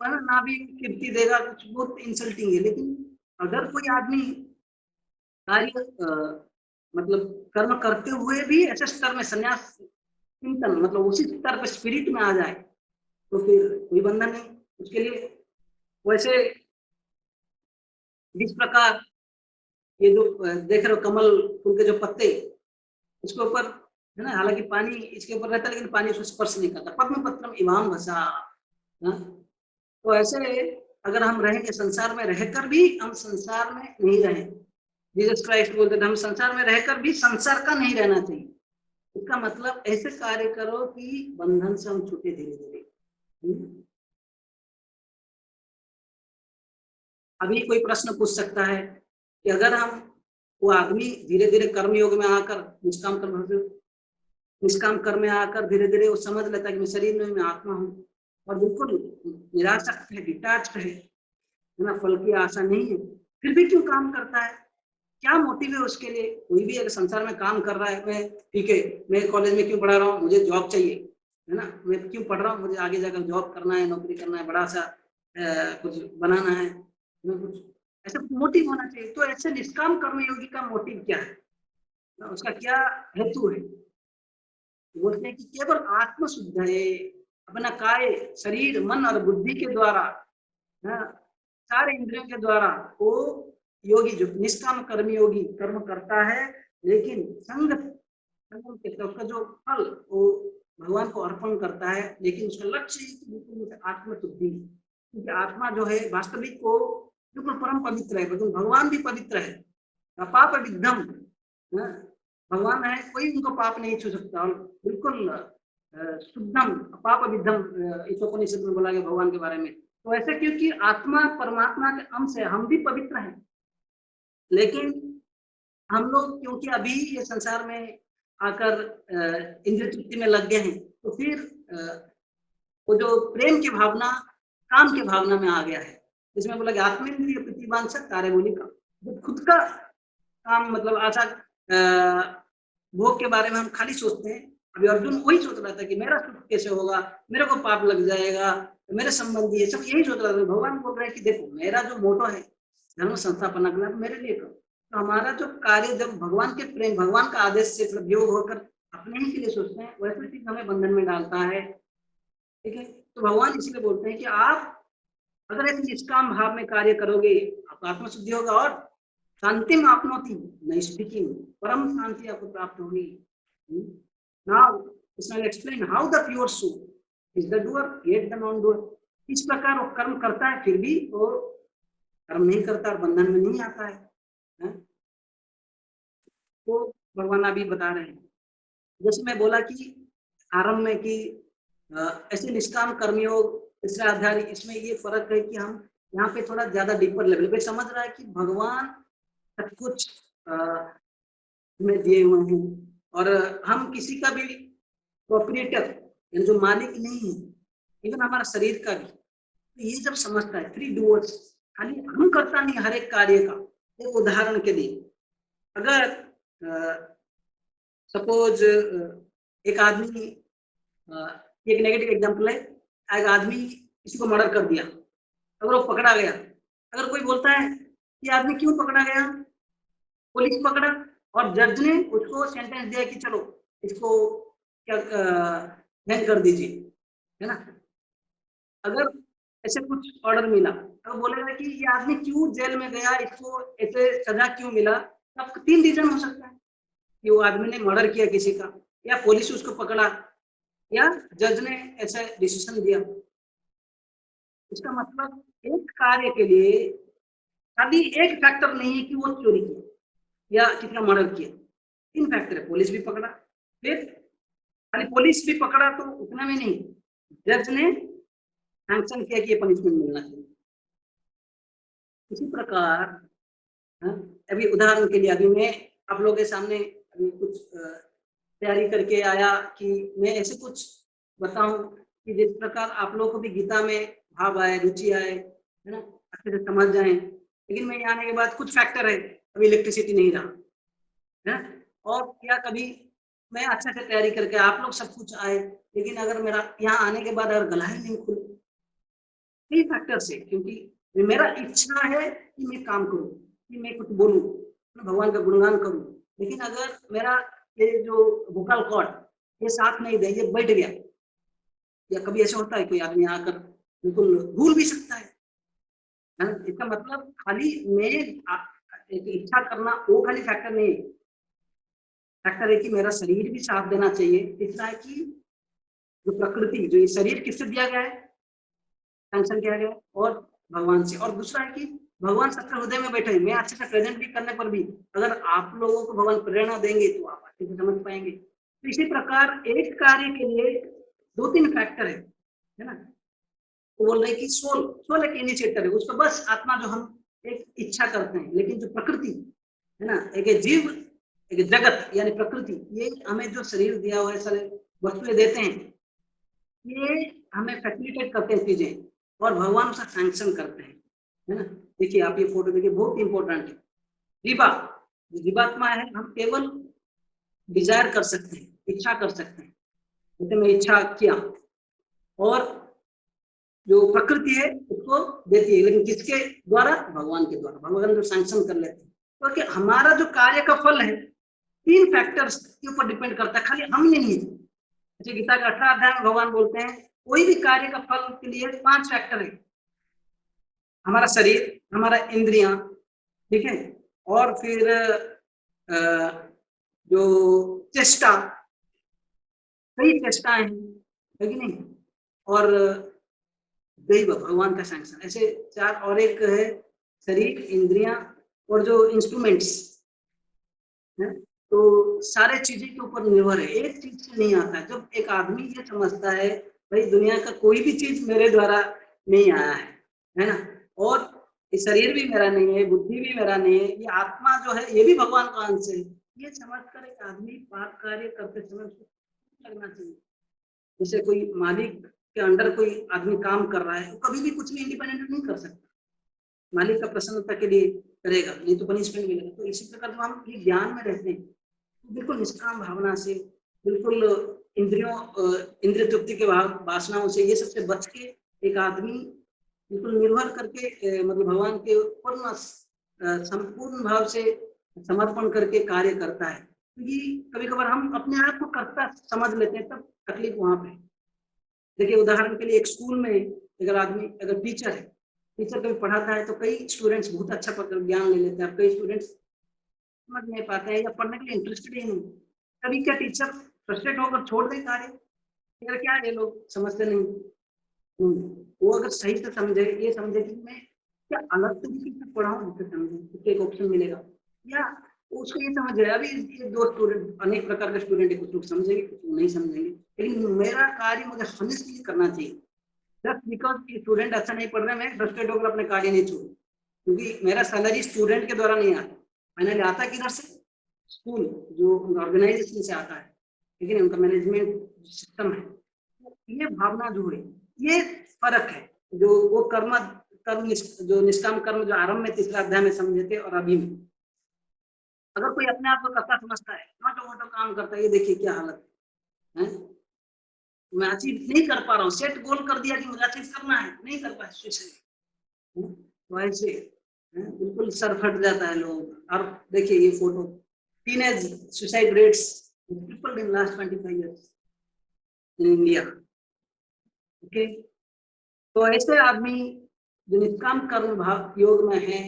है ना, भी कीर्ति देगा, कुछ बहुत इंसल्टिंग है। लेकिन अगर कोई आदमी कार्य मतलब कर्म करते हुए भी ऐसे स्तर में संन्यास चिंतन मतलब उसी स्तर पे स्पिरिट में आ जाए, तो फिर कोई बंधन नहीं उसके लिए। वैसे जिस प्रकार ये जो देख रहे हो कमल फूल के जो पत्ते, इसके ऊपर है ना, हालांकि पानी इसके ऊपर रहता है लेकिन पानी उसको स्पर्श नहीं करता, पद्म पत्रम इमाम भसा। हाँ? तो ऐसे अगर हम रहेंगे संसार में रहकर भी हम संसार में नहीं रहे, जीसस क्राइस्ट बोलते थे हम संसार में रहकर भी संसार का नहीं रहना चाहिए। इसका मतलब ऐसे कार्य करो कि बंधन से हम छूटे धीरे धीरे। अभी कोई प्रश्न पूछ सकता है कि अगर हम वो आदमी धीरे धीरे कर्म योग में आकर निष्काम कर्म में आकर धीरे धीरे वो समझ लेता है कि मैं शरीर में मैं आत्मा हूँ, और बिल्कुल निरासक्त है, डिटैच्ड है ना, फल की आशा नहीं है, फिर भी क्यों काम करता है? क्या मोटिव है उसके लिए। कोई भी अगर संसार में काम कर रहा है, मैं ठीक है, मैं कॉलेज में क्यों पढ़ा रहा हूँ, मुझे जॉब चाहिए, है ना, मैं क्यों पढ़ रहा हूँ, मुझे आगे जाकर जॉब करना है, नौकरी करना है, बड़ा सा कुछ बनाना है, कुछ ऐसा मोटिव होना चाहिए। तो ऐसे निष्काम कर्मयोगी का मोटिव क्या है, उसका क्या हेतु है। बोलते हैं कि केवल आत्म शुद्ध है, अपना काय, शरीर, मन और बुद्धि के द्वारा, हाँ, सारे इंद्रियों के द्वारा वो योगी जो निष्काम कर्म योगी कर्म करता है, लेकिन संग संगम के तो उसका जो फल वो भगवान को अर्पण करता है, लेकिन उसका लक्ष्य बिल्कुल आत्म शुद्धि। क्योंकि आत्मा जो है वास्तविक को बिल्कुल परम पवित्र है, लेकिन भगवान भी पवित्र है, पाप विद्धम, भगवान है, कोई उनको पाप नहीं छू सकता, और बिल्कुल शुद्धम पाप विद्धम इस उपनिषद में बोला गया भगवान के बारे में। तो ऐसे क्योंकि आत्मा परमात्मा के अंश है, हम भी पवित्र हैं, लेकिन हम लोग क्योंकि अभी ये संसार में आकर इंद्रिय तृप्ति में लग गए हैं, तो फिर वो जो प्रेम की भावना काम की भावना में आ गया है, जिसमें बोला कि आत्मेंद्रिय प्रतिबांछा कार्य बोली का, जो खुद का काम मतलब आशा भोग के बारे में हम खाली सोचते हैं। अभी अर्जुन वही सोच रहा था कि मेरा सुख कैसे होगा, मेरे को पाप लग जाएगा, मेरे संबंधी है, सब यही सोच रहा था। भगवान बोल रहे हैं कि देखो मेरा जो मोटो है धर्म संस्थापना के लिए, मेरे लिए करो। तो हमारा जो कार्य जब भगवान के प्रेम भगवान का आदेश से प्रयोग होकर अपने ही के लिए सोचते हैं, वैसे चीज हमें बंधन में डालता है। ठीक है, तो भगवान इसलिए बोलते हैं कि आप अगर ऐसे निष्काम भाव में कार्य करोगे, आपको आत्मशुद्धि होगा और शांति में आपनोति नैष्ठिकीम, परम शांति आपको प्राप्त होगी। नाउ इसमें explain how the pure soul is the doer yet the non doer. इस प्रकार वो कर्म करता है फिर भी वो कर्म नहीं करता और बंधन में नहीं आता है। तो भगवान अभी बता रहे हैं, जैसे मैं बोला कि आरंभ में कि ऐसे निष्काम कर्मयोग तीसरा अध्याय, इसमें ये फर्क है कि हम यहाँ पे थोड़ा ज्यादा डीपर लेवल पे समझ रहा है कि भगवान सब कुछ में दिए हुए हैं, और हम किसी का भी प्रोपरेटर यानी जो मालिक नहीं है, इवन हमारा शरीर का भी। तो ये जब समझता है फ्री डूअर्स, खाली हम करता नहीं हर एक कार्य का। एक उदाहरण के लिए, अगर सपोज एक आदमी, एक नेगेटिव एग्जांपल है, एक आदमी किसी को मर्डर कर दिया, अगर वो पकड़ा गया, अगर कोई बोलता है कि आदमी क्यों पकड़ा गया, पुलिस पकड़ा और जज ने उसको सेंटेंस दिया कि चलो इसको क्या हैंग कर दीजिए, है ना, अगर ऐसे कुछ ऑर्डर मिला तो बोलेगा कि ये आदमी क्यों जेल में गया, इसको ऐसे सजा क्यों मिला। अब 3 रीजन हो सकता है कि वो आदमी ने मर्डर किया किसी का, या पुलिस उसको पकड़ा, या जज ने ऐसा डिसीजन दिया। इसका मतलब एक कार्य के लिए खाली एक फैक्टर नहीं है कि वो चोरी किया या कितना मर्डर किया, 3 फैक्टर है। पुलिस भी पकड़ा, फिर खाली पुलिस भी पकड़ा तो उतना में नहीं, जज ने सैंक्शन किया कि ये पनिशमेंट मिलना चाहिए। इसी प्रकार अभी उदाहरण के लिए अभी मैं आप लोगों के सामने अभी कुछ तैयारी करके आया कि मैं ऐसे कुछ बताऊं कि जिस प्रकार आप लोगों को भी गीता में भाव आए, रुचि आए, है ना, अच्छे से समझ जाए। लेकिन मैं यहाँ आने के बाद कुछ फैक्टर है, अभी इलेक्ट्रिसिटी नहीं रहा है, और क्या कभी मैं अच्छे से तैयारी करके आप लोग सब कुछ आए, लेकिन अगर मेरा यहाँ आने के बाद अगर गला ही नहीं खुले, कई फैक्टर से, क्योंकि मेरा इच्छा है कि मैं काम करूं, कि मैं कुछ बोलूं, भगवान का गुणगान करूं, लेकिन अगर मेरा ये जो वोकल कॉर्ड ये साथ नहीं दे, ये बैठ गया, या कभी ऐसा होता है कोई आदमी आकर बिल्कुल भूल भी सकता है, इसका मतलब खाली मैं एक इच्छा करना वो खाली फैक्टर नहीं है। फैक्टर है कि मेरा शरीर भी साथ देना चाहिए। तीसरा है कि जो प्रकृति, जो ये शरीर किससे दिया गया है, सैंक्शन किया गया और भगवान से। और दूसरा है कि भगवान सबके हृदय में बैठे हैं, मैं अच्छे से प्रेजेंट भी करने पर भी अगर आप लोगों को भगवान प्रेरणा देंगे तो आप अच्छे से समझ पाएंगे। तो इसी प्रकार एक कार्य के लिए 2-3 फैक्टर है ना। तो बोल रहे कि सोल, सोल एक इनिशिएटर है, उसको बस आत्मा जो हम एक इच्छा करते हैं, लेकिन जो प्रकृति है ना, एक जीव, एक जगत यानी प्रकृति, ये हमें जो शरीर दिया हुआ है, सारे वस्तुएं देते हैं, ये हमें फैसिलिटेट करते हैं चीजें, और भगवान उसका सैंक्शन करते हैं, है ना। देखिए आप ये फोटो देखिए, बहुत इंपॉर्टेंट है। रिबा जीवात्मा है, हम केवल डिजायर कर सकते हैं, इच्छा कर सकते हैं, जैसे मैं इच्छा किया, और जो प्रकृति है उसको देती है, लेकिन किसके द्वारा? भगवान के द्वारा। भगवान जो सैंक्शन कर लेते हैं, क्योंकि तो हमारा जो कार्य का फल है 3 फैक्टर्स के ऊपर डिपेंड करता है, खाली हम नहीं है। जैसे गीता का 18 अध्याय में भगवान बोलते हैं कोई भी कार्य का फल के लिए 5 फैक्टर है, हमारा शरीर, हमारा इंद्रियां, ठीक है, और फिर जो चेष्टा, कई चेष्टाएं हैं, है कि नहीं, और दैव, भगवान का सैंक्शन, ऐसे 4, और एक है शरीर, इंद्रियां और जो इंस्ट्रूमेंट्स है, तो सारे चीजें के ऊपर निर्भर है, एक चीज से नहीं आता है। जब एक आदमी ये समझता है भाई दुनिया का कोई भी चीज मेरे द्वारा नहीं आया है ना, और ये शरीर भी मेरा नहीं है, बुद्धि भी मेरा नहीं है, ये आत्मा जो है ये भी भगवान का अंश है, ये समझकर एक आदमी पाप कार्य करते समय उसको लगना चाहिए। जैसे कोई मालिक के अंडर कोई आदमी काम कर रहा है, वो कभी भी कुछ भी इंडिपेंडेंट नहीं कर सकता, मालिक का प्रसन्नता के लिए करेगा, नहीं तो पनिशमेंट मिलेगा। तो इसी प्रकार जब हम ये ज्ञान में रहते हैं तो बिल्कुल निष्काम भावना से, बिल्कुल इंद्रिय तृप्ति के वासनाओं से, ये सबसे बच के एक आदमी बिल्कुल निर्भर करके मतलब भगवान के पूर्ण संपूर्ण भाव से समर्पण करके कार्य करता है। क्योंकि कभी कभार हम अपने आप को कर्ता समझ लेते हैं, तब तकलीफ वहां पे। देखिए उदाहरण के लिए एक स्कूल में अगर आदमी, अगर टीचर है, टीचर कभी पढ़ाता है तो कई स्टूडेंट्स बहुत अच्छा ज्ञान ले लेते हैं, कई स्टूडेंट्स समझ नहीं पाते हैं या पढ़ने के लिए इंटरेस्टेड ही नहीं। कभी क्या टीचर फ्रस्ट्रेट होकर छोड़ दे कार्य, यार क्या ये लोग समझते नहीं। वो अगर सही से समझे, ये समझे कि मैं क्या अलग तरीके से पढ़ाऊं जिससे समझे, उसको एक ऑप्शन मिलेगा, या उसको ये समझ अभी ये 2 स्टूडेंट, अनेक प्रकार के स्टूडेंट है, कुछ लोग समझेंगे कुछ लोग नहीं समझेंगे, लेकिन मेरा कार्य मुझे हॉनेस्टली करना चाहिए। जस्ट बिकॉज स्टूडेंट अच्छा नहीं पढ़ रहे, मैं फ्रस्ट्रेट होकर अपने कार्य नहीं छोड़ू, क्योंकि मेरा सैलरी स्टूडेंट के द्वारा नहीं आता, फाइनली आता किधर से? स्कूल जो ऑर्गेनाइजेशन से आता है, लेकिन उनका मैनेजमेंट सिस्टम है। ये भावना जो है, ये फर्क है जो वो कर्म जो निष्काम कर्म जो आरंभ में 3 अध्याय में समझे थे और अभी में। अगर कोई अपने आप को कर्ता समझता है, मोटो मोटो काम करता है, ये देखिए क्या हालत है, मैं अचीव नहीं कर पा रहा हूँ, सेट गोल कर दिया कि मुझे अचीव करना है, नहीं कर पाए, तो ऐसे बिल्कुल सर फट जाता है लोग। और देखिए ये photo, teenage suicide rates tripled in last 25 years in India. Okay, तो ऐसे आदमी जो निष्काम कर्म भाव योग में है,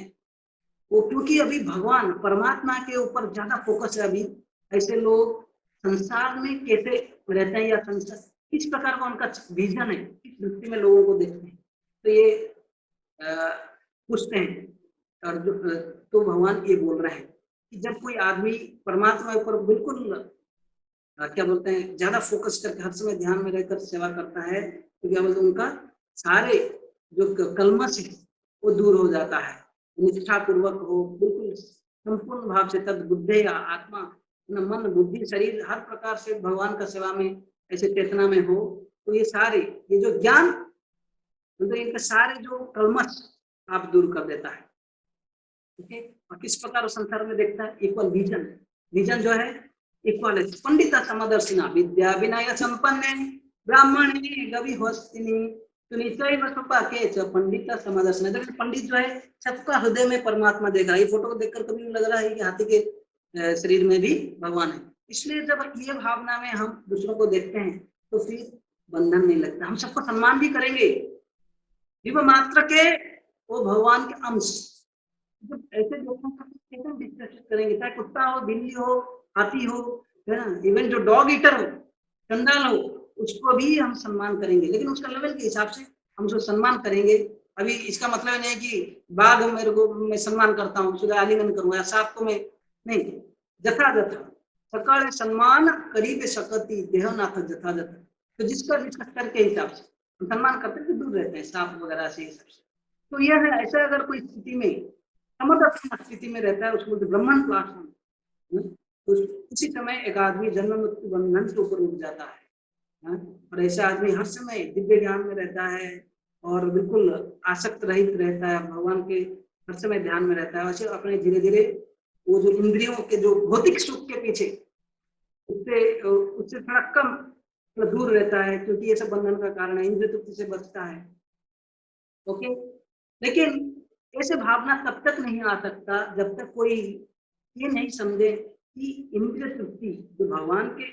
वो क्योंकि अभी भगवान परमात्मा के ऊपर ज्यादा फोकस है अभी, ऐसे लोग संसार में कैसे रहते हैं या संसार किस प्रकार का उनका विजन है, किस दृष्टि में लोगों को देखते हैं, तो ये पूछते हैं। और तो भगवान ये बोल रहे हैं कि जब कोई आदमी परमात्मा ऊपर बिल्कुल क्या बोलते हैं ज्यादा फोकस करके हर समय ध्यान में रहकर सेवा करता है, तो क्या बोलते हैं उनका सारे जो कलमश है वो दूर हो जाता है, निष्ठा पूर्वक हो, बिल्कुल संपूर्ण भाव से, तद बुद्धि या आत्मा, मन बुद्धि शरीर हर प्रकार से भगवान का सेवा में ऐसे चेतना में हो, तो ये सारे ये जो ज्ञान, तो इनके सारे जो कलमश आप दूर कर देता है। ठीक है, और किस प्रकार संसार में देखता है? इक्वल विजन, विजन जो है इक्वल है। पंडित समदर्शिना विद्या विनय संपन्न ब्राह्मण गवि होस्तिनी पंडित समदर्शन। देखिए पंडित जो है सबका हृदय में परमात्मा देख रहा है। ये फोटो को देखकर कभी लग रहा है कि हाथी के शरीर में भी भगवान है। इसलिए जब ये भावना में हम दूसरों को देखते हैं तो फिर बंधन नहीं लगता, हम सबको सम्मान भी करेंगे, जीव मात्र के वो भगवान के अंश। जब ऐसे लोगों का डिस्कस करेंगे, चाहे कुत्ता हो, बिल्ली हो, हाथी हो, है ना, इवन जो डॉग ईटर हो, चंडाल हो, उसको भी हम सम्मान करेंगे, लेकिन उसका लेवल के हिसाब से हम उसको सम्मान करेंगे। अभी इसका मतलब नहीं है कि बाघ मेरे को मैं सम्मान करता हूँ उसका आलिंगन करूंगा, सांप को मैं नहीं, जथा जथा सकाल सम्मान करीब सकती देह नाथ जथा जथा। तो जिसका जिसका स्तर के हिसाब से हम सम्मान करते हैं, तो दूर रहते हैं सांप वगैरह से, सबसे। तो यह है, ऐसा अगर कोई स्थिति में समदर्शन स्थिति में रहता है, उसको ब्राह्मण क्लास, तो उसी समय एक आदमी जन्म मृत्यु बंधन से ऊपर उठ जाता है। और ऐसा आदमी हर समय दिव्य ज्ञान में रहता है और बिल्कुल आसक्त रहित रहता है, भगवान के हर समय ध्यान में रहता है। वैसे अपने धीरे धीरे वो जो इंद्रियों के जो भौतिक सुख के पीछे उससे उससे थोड़ा कम मतलब दूर रहता है, क्योंकि ये सब बंधन का कारण है, इंद्रिय तृप्ति से बचता है। ओके, लेकिन ऐसे भावना तब तक नहीं आ सकता जब तक कोई ये नहीं समझे कि इंद्रिय तृप्ति जो भगवान के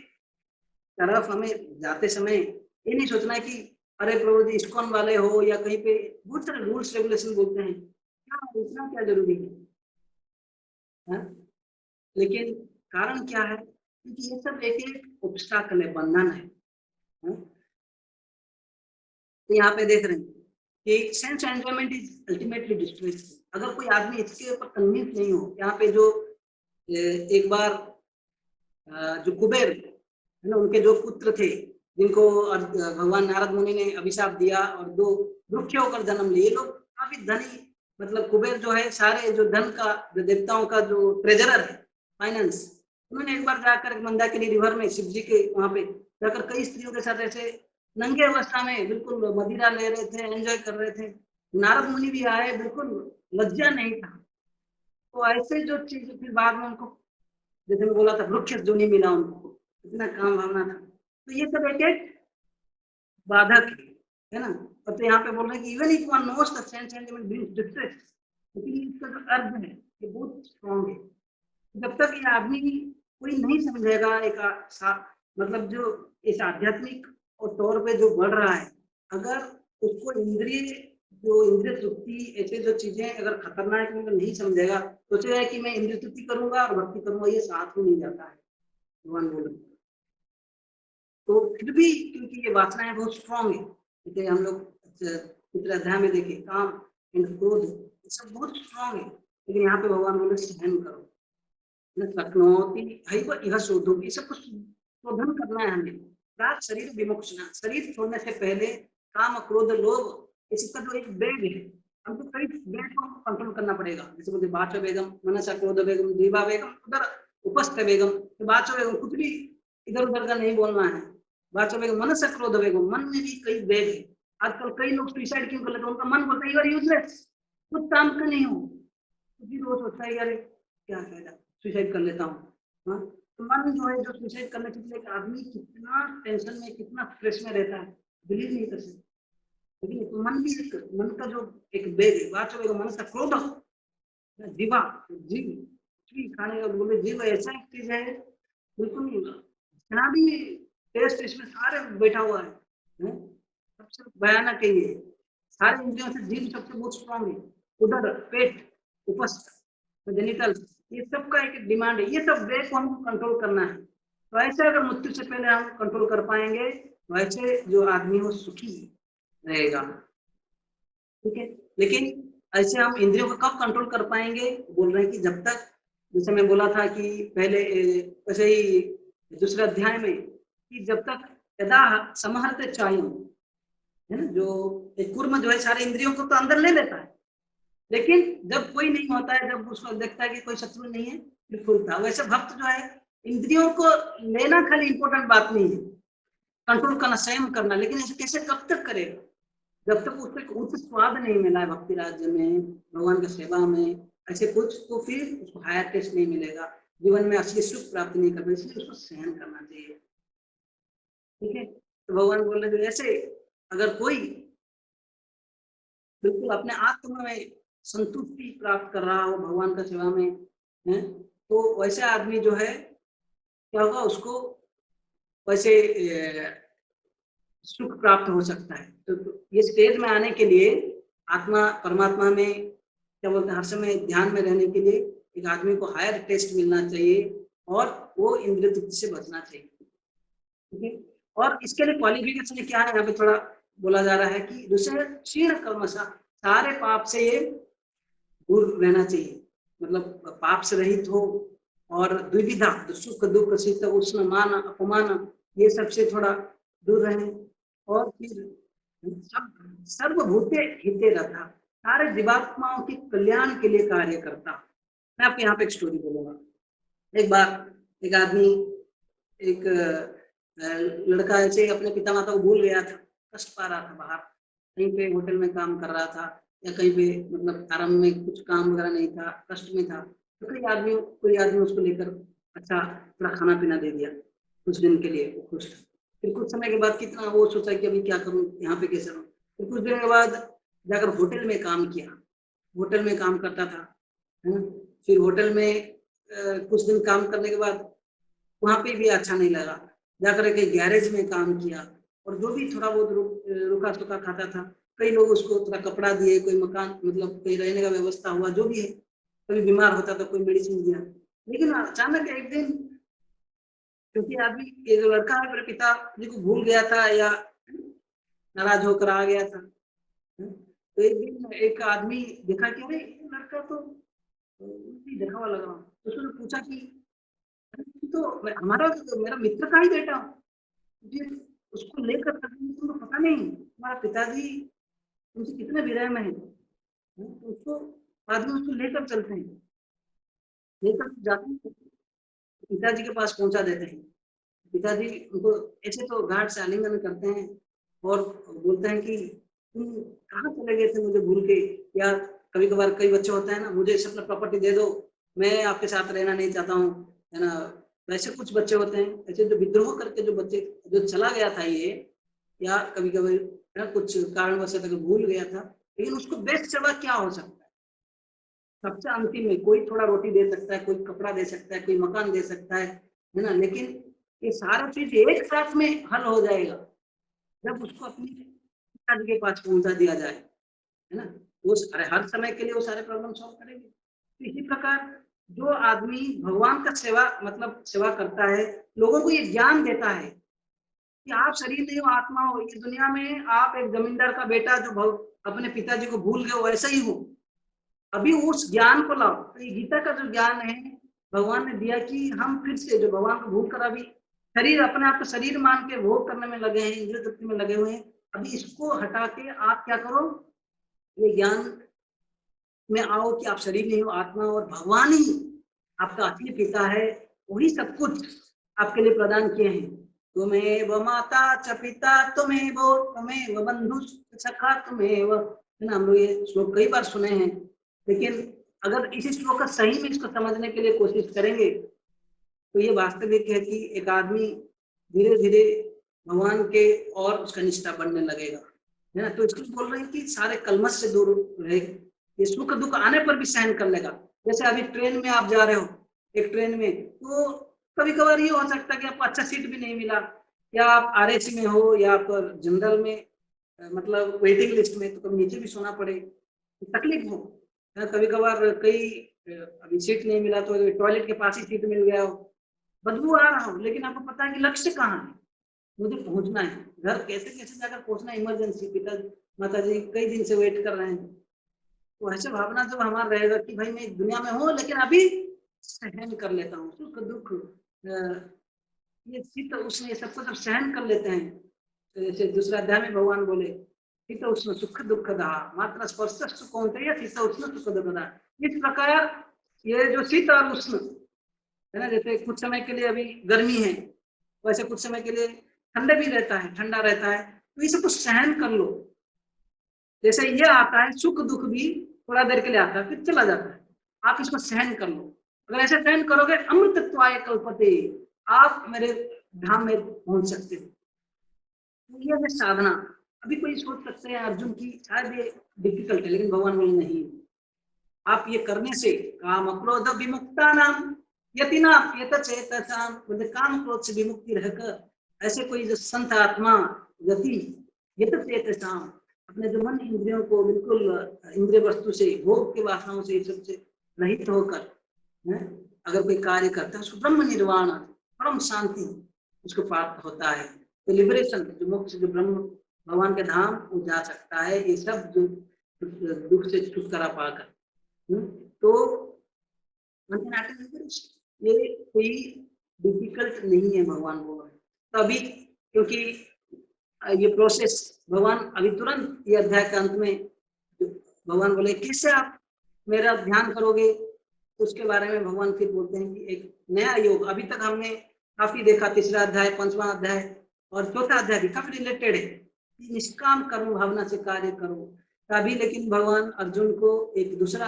तरफ हमें जाते समय ये नहीं सोचना है कि अरे प्रभु जी इस्कॉन वाले हो या कहीं पे बहुत सारे रूल्स रेगुलेशन बोलते हैं, क्या इतना क्या जरूरी है? लेकिन कारण क्या है? क्योंकि ये सब एक एक ऑब्स्टाकल है, बंधन है। तो यहाँ पे देख रहे हैं कि sense enjoyment is ultimately distress. अगर कोई आदमी इसके ऊपर कन्विंस नहीं हो, यहाँ पे जो एक बार जो कुबेर है ना, उनके जो पुत्र थे जिनको भगवान नारद मुनि ने अभिशाप दिया और दो वृक्ष होकर जन्म लिए, लोग काफी धनी, मतलब कुबेर जो है सारे जो धन का जो देवताओं का जो ट्रेजरर है फाइनेंस, उन्होंने एक बार जाकर मंदाकिनी रिवर में शिव जी के वहां पे जाकर कई स्त्रियों के साथ ऐसे नंगे अवस्था में बिल्कुल मदिरा ले रहे थे, एंजॉय कर रहे थे। नारद मुनि भी आए, बिल्कुल लज्जा नहीं था। तो ऐसे जो चीज फिर बाद में उनको, जैसे मैं बोला था, वृक्ष जो नहीं मिला उनको, इतना काम भावना था। तो ये सब एक एक बाधक है ना। और तो यहाँ पे बोल रहे हैं कि even if one knows the sense sentiment brings distress, लेकिन इसका जो अर्थ है ये बहुत स्ट्रॉन्ग है। जब तक ये आदमी कोई नहीं समझेगा एक मतलब जो इस आध्यात्मिक और तौर पे जो बढ़ रहा है, अगर उसको इंद्रिय जो इंद्रिय तृप्ति ऐसे जो चीजें अगर खतरनाक है नहीं समझेगा, सोचेगा कि मैं इंद्रिय तृप्ति करूंगा और भक्ति करूंगा, ये साथ में नहीं जाता है। भगवान बोल रहे तो फिर भी क्योंकि ये वासनाएं बहुत स्ट्रॉन्ग है, जैसे हम लोग पिछले अध्याय में देखे काम एंड क्रोध, ये सब बहुत स्ट्रॉन्ग है, लेकिन यहाँ पे भगवान बोले सहन करो। यह शोधो, ये सब कुछ शोधन करना है हमें। प्राग शरीर विमोक्षण, शरीर छोड़ने से पहले काम क्रोध लोभ इसका जो एक बैग है, हमको कई बैग को कंट्रोल करना पड़ेगा। जैसे बोलते बाच बेगम, मनसा क्रोध बेगम, दीवा बेगम, उधर उपस्थ बेगम, तो बाच बेगम कुछ भी इधर उधर का नहीं बोलना है। बाच बेगम मनसा क्रोध बेगम, मन में भी कई बैग है। आजकल कई लोग सुसाइड क्यों कर लेते हैं? उनका मन बोलता है यू आर यूजलेस, कुछ काम का नहीं हो, फिर वो सोचता है यार क्या फायदा, सुसाइड कर लेता हूँ। हाँ, तो मन जो है जो सुसाइड करने के लिए आदमी कितना टेंशन में कितना स्ट्रेस में रहता है, बिलीव नहीं कर सकते। लेकिन तो मन भी एक मन का जो एक बेग है, बात मन का क्रोध जीवा, जीव कुछ भी खाने का बोले, जीव ऐसा एक चीज है बिल्कुल नहीं होगा, जितना भी टेस्ट इसमें सारे बैठा हुआ है, सबसे भयानक है ये। सारे इंद्रियों से जीव सबसे बहुत स्ट्रॉन्ग है। उधर पेट, उपस्थ, जेनिटल, ये सब का एक डिमांड है, ये सब वे को हमको कंट्रोल करना है। तो ऐसे अगर मृत्यु से पहले हम कंट्रोल कर पाएंगे, तो ऐसे जो आदमी हो सुखी रहेगा। ठीक है, लेकिन ऐसे हम इंद्रियों को कब कंट्रोल कर पाएंगे? बोल रहे हैं कि जब तक, जैसे मैं बोला था कि पहले वैसे ही दूसरे अध्याय में, कि जब तक यदा समहरते चायम, है ना, जो एक कुर्म जो है सारे इंद्रियों को तो अंदर ले लेता है, लेकिन जब कोई नहीं होता है, जब उसको देखता है कि कोई शत्रु नहीं है, फिर खुलता है। वैसे भक्त जो है इंद्रियों को लेना खाली इंपॉर्टेंट बात नहीं है, कंट्रोल करना, संयम करना, लेकिन ऐसे कैसे कब तक करेगा? जब तक उसको उच्च स्वाद नहीं मिला है भक्ति राज्य में, भगवान की सेवा में, ऐसे कुछ, तो फिर उसको हायर टेस्ट नहीं मिलेगा, जीवन में असली सुख प्राप्त नहीं कर पाए, इसलिए उसको सहन करना चाहिए। ठीक है, तो भगवान बोल रहे ऐसे अगर कोई बिल्कुल अपने आत्म में संतुष्टि प्राप्त कर रहा हो भगवान का सेवा में, है, तो वैसे आदमी जो है क्या होगा, उसको वैसे सुख प्राप्त हो सकता है। तो ये स्टेज में आने के लिए आत्मा परमात्मा में क्या बोलते हैं, हर समय ध्यान में रहने के लिए एक आदमी को हायर टेस्ट मिलना चाहिए और वो इंद्रिय तृप्ति से बचना चाहिए। ठीक है, और इसके लिए क्वालिफिकेशन क्या है, यहाँ पे थोड़ा बोला जा रहा है कि दूसरे क्षीण कर्म, सारे पाप से ये दूर रहना चाहिए, मतलब पाप से रहित हो, और द्विविधा सुख दुख शीत उष्ण मान अपमान ये सबसे थोड़ा दूर रहे, और फिर सब सर्वभूते हिते रहता, सारे जीवात्माओं के कल्याण के लिए कार्य करता। मैं आपको यहाँ पे एक स्टोरी बोलूंगा। एक बार एक आदमी, एक लड़का ऐसे अपने पिता माता को भूल गया था, कष्ट पा रहा था, बाहर कहीं पे होटल में काम कर रहा था या कहीं पे मतलब आराम में कुछ काम वगैरह नहीं था, कष्ट में था। तो कोई आदमी उसको लेकर अच्छा थोड़ा खाना पीना दे दिया, कुछ दिन के लिए वो खुश था। फिर कुछ समय के बाद कितना वो सोचा कि अभी क्या करूं, यहाँ पे कैसे रहूं। फिर कुछ दिन के बाद जाकर होटल में काम किया, होटल में काम करता था, है ना। फिर होटल में कुछ दिन काम करने के बाद वहां पे भी अच्छा नहीं लगा, जाकर के गैरेज में काम किया, और जो भी थोड़ा बहुत रुका सुखा खाता था, कई लोग उसको थोड़ा कपड़ा दिए, कोई मकान मतलब कहीं रहने का व्यवस्था हुआ, जो भी है, कभी बीमार होता था कोई मेडिसिन दिया। लेकिन अचानक एक दिन, क्योंकि अभी ये जो लड़का है मेरे पिताजी को भूल गया था या नाराज होकर आ गया था, तो एक दिन एक आदमी देखा कि अरे ये लड़का तो देखा हुआ लग रहा हूँ। तो उसने पूछा कि तो हमारा मेरा मित्र का ही बेटा हूँ, जी, उसको लेकर तुमको पता नहीं हमारा पिताजी तुमसे कितने विरह में है। तो उसको आदमी उसको लेकर चलते हैं, लेकर जाते हैं, पिताजी के पास पहुंचा देते हैं। पिताजी उनको ऐसे तो घाट से आलिंगन करते हैं और बोलते हैं कि तुम कहाँ चले गए थे मुझे भूल के, या कभी कभार कई बच्चे होते हैं ना, मुझे अपना प्रॉपर्टी दे दो, मैं आपके साथ रहना नहीं चाहता हूँ, है ना। वैसे कुछ बच्चे होते हैं ऐसे जो विद्रोह करके जो बच्चे जो चला गया था ये, या कभी कभी कुछ कारणवश अगर भूल गया था, लेकिन उसको बेस्ट सेवा क्या हो सकता है। सबसे अंतिम में कोई थोड़ा रोटी दे सकता है, कोई कपड़ा दे सकता है, कोई मकान दे सकता है ना। लेकिन ये सारा चीज एक साथ में हल हो जाएगा जब उसको अपनी पिताजी के पास पहुंचा दिया जाए, है ना। वो सारे हर समय के लिए वो सारे प्रॉब्लम सॉल्व करेंगे। तो इसी प्रकार जो आदमी भगवान का सेवा मतलब सेवा करता है, लोगों को ये ज्ञान देता है कि आप शरीर नहीं हो, आत्मा हो, इस दुनिया में आप एक जमींदार का बेटा जो अपने पिताजी को भूल गए वैसा ही हो, अभी उस ज्ञान को लाओ। तो ये गीता का जो ज्ञान है भगवान ने दिया कि हम फिर से जो भगवान को भूल कर अभी शरीर अपने आप को शरीर मान के भोग करने में लगे हैं, इंद्रिय तृप्ति में लगे हुए हैं, अभी इसको हटा के आप क्या करो, ये ज्ञान में आओ कि आप शरीर नहीं हो, आत्मा, और भगवान ही आपका असली पिता है, वही सब कुछ आपके लिए प्रदान किए हैं। तुम्हें व माता च पिता तुम्हें वो बंधु सखा तुम्हें वो, है ना। हम लोग ये श्लोक कई बार सुने हैं, लेकिन अगर इसी श्लोक का सही में इसको समझने के लिए कोशिश करेंगे तो ये वास्तविक है कि एक आदमी धीरे धीरे भगवान के और उसका निष्ठा बढ़ने लगेगा, है ना। तो इसलिए बोल रहे हैं कि सारे कलमश से दूर रहे, ये सुख दुख आने पर भी सहन कर लेगा। जैसे अभी ट्रेन में आप जा रहे हो, एक ट्रेन में, तो कभी कभार ये हो सकता है कि आपको अच्छा सीट भी नहीं मिला, या आप आरएसी में हो या आप जनरल में मतलब वेटिंग लिस्ट में, तो कभी नीचे भी सोना पड़े, तकलीफ हो। कभी कभार कई अभी सीट नहीं मिला तो टॉयलेट के पास ही सीट मिल गया हो, बदबू आ रहा हो, लेकिन आपको पता है कि लक्ष्य कहाँ है, मुझे पहुंचना है घर, कैसे कैसे जाकर पहुंचना है, इमरजेंसी, पिता माता जी कई दिन से वेट कर रहे हैं। तो ऐसे भावना जब हमारा रहेगा कि भाई मैं दुनिया में हूँ लेकिन अभी सहन कर लेता हूँ, सुख दुख ये शीत उष्ण ये सबको जब सहन कर लेते हैं, तो जैसे दूसरा अध्याय में भगवान बोले शीत उष्ण सुख दुख दा मात्र स्पर्श कौनते शीत उष्ण सुख दुख दा। इस प्रकार ये जो शीत और उष्ण है ना, जैसे कुछ समय के लिए अभी गर्मी है, वैसे कुछ समय के लिए ठंडा भी रहता है, ठंडा रहता है, तो इसे कुछ सहन कर लो। जैसे ये आता है सुख दुख भी थोड़ा देर के लिए आता है फिर चला जाता है, आप इसको सहन कर लो। अगर ऐसे सहन करोगे अमृतत्वाय कल्पते, आप मेरे धाम में पहुंच सकते हो। तो ये है साधना। अभी कोई सोच सकते हैं अर्जुन की शायद ये डिफिकल्ट है, लेकिन भगवान बोले नहीं, आप ये करने से काम क्रोध विमुक्ता नाम यतिना चेतसाम, काम क्रोध से विमुक्ति रहकर ऐसे कोई जो संत आत्मा गति यत चेतसाम, अपने जो मन इंद्रियों को बिल्कुल इंद्रिय वस्तु से भोग के वासनाओं से सबसे रहित होकर अगर कोई कार्य करता है उसको ब्रह्म निर्वाण परम शांति उसको प्राप्त होता है। तो लिबरेशन जो मोक्ष जो ब्रह्म भगवान के धाम वो जा सकता है, ये सब जो दुख से छुटकारा पाकर। तो ये कोई डिफिकल्ट नहीं है, भगवान बोल रहे। तो अभी क्योंकि ये प्रोसेस भगवान अभी तुरंत ये अध्याय के अंत में भगवान बोले कैसे आप मेरा ध्यान करोगे, तो उसके बारे में भगवान फिर बोलते हैं कि एक नया योग। अभी तक हमने काफी देखा, तीसरा अध्याय, पांचवा अध्याय और चौथा अध्याय भी काफी रिलेटेड है, निष्काम कर्म भावना से कार्य करो। अभी लेकिन भगवान अर्जुन को एक दूसरा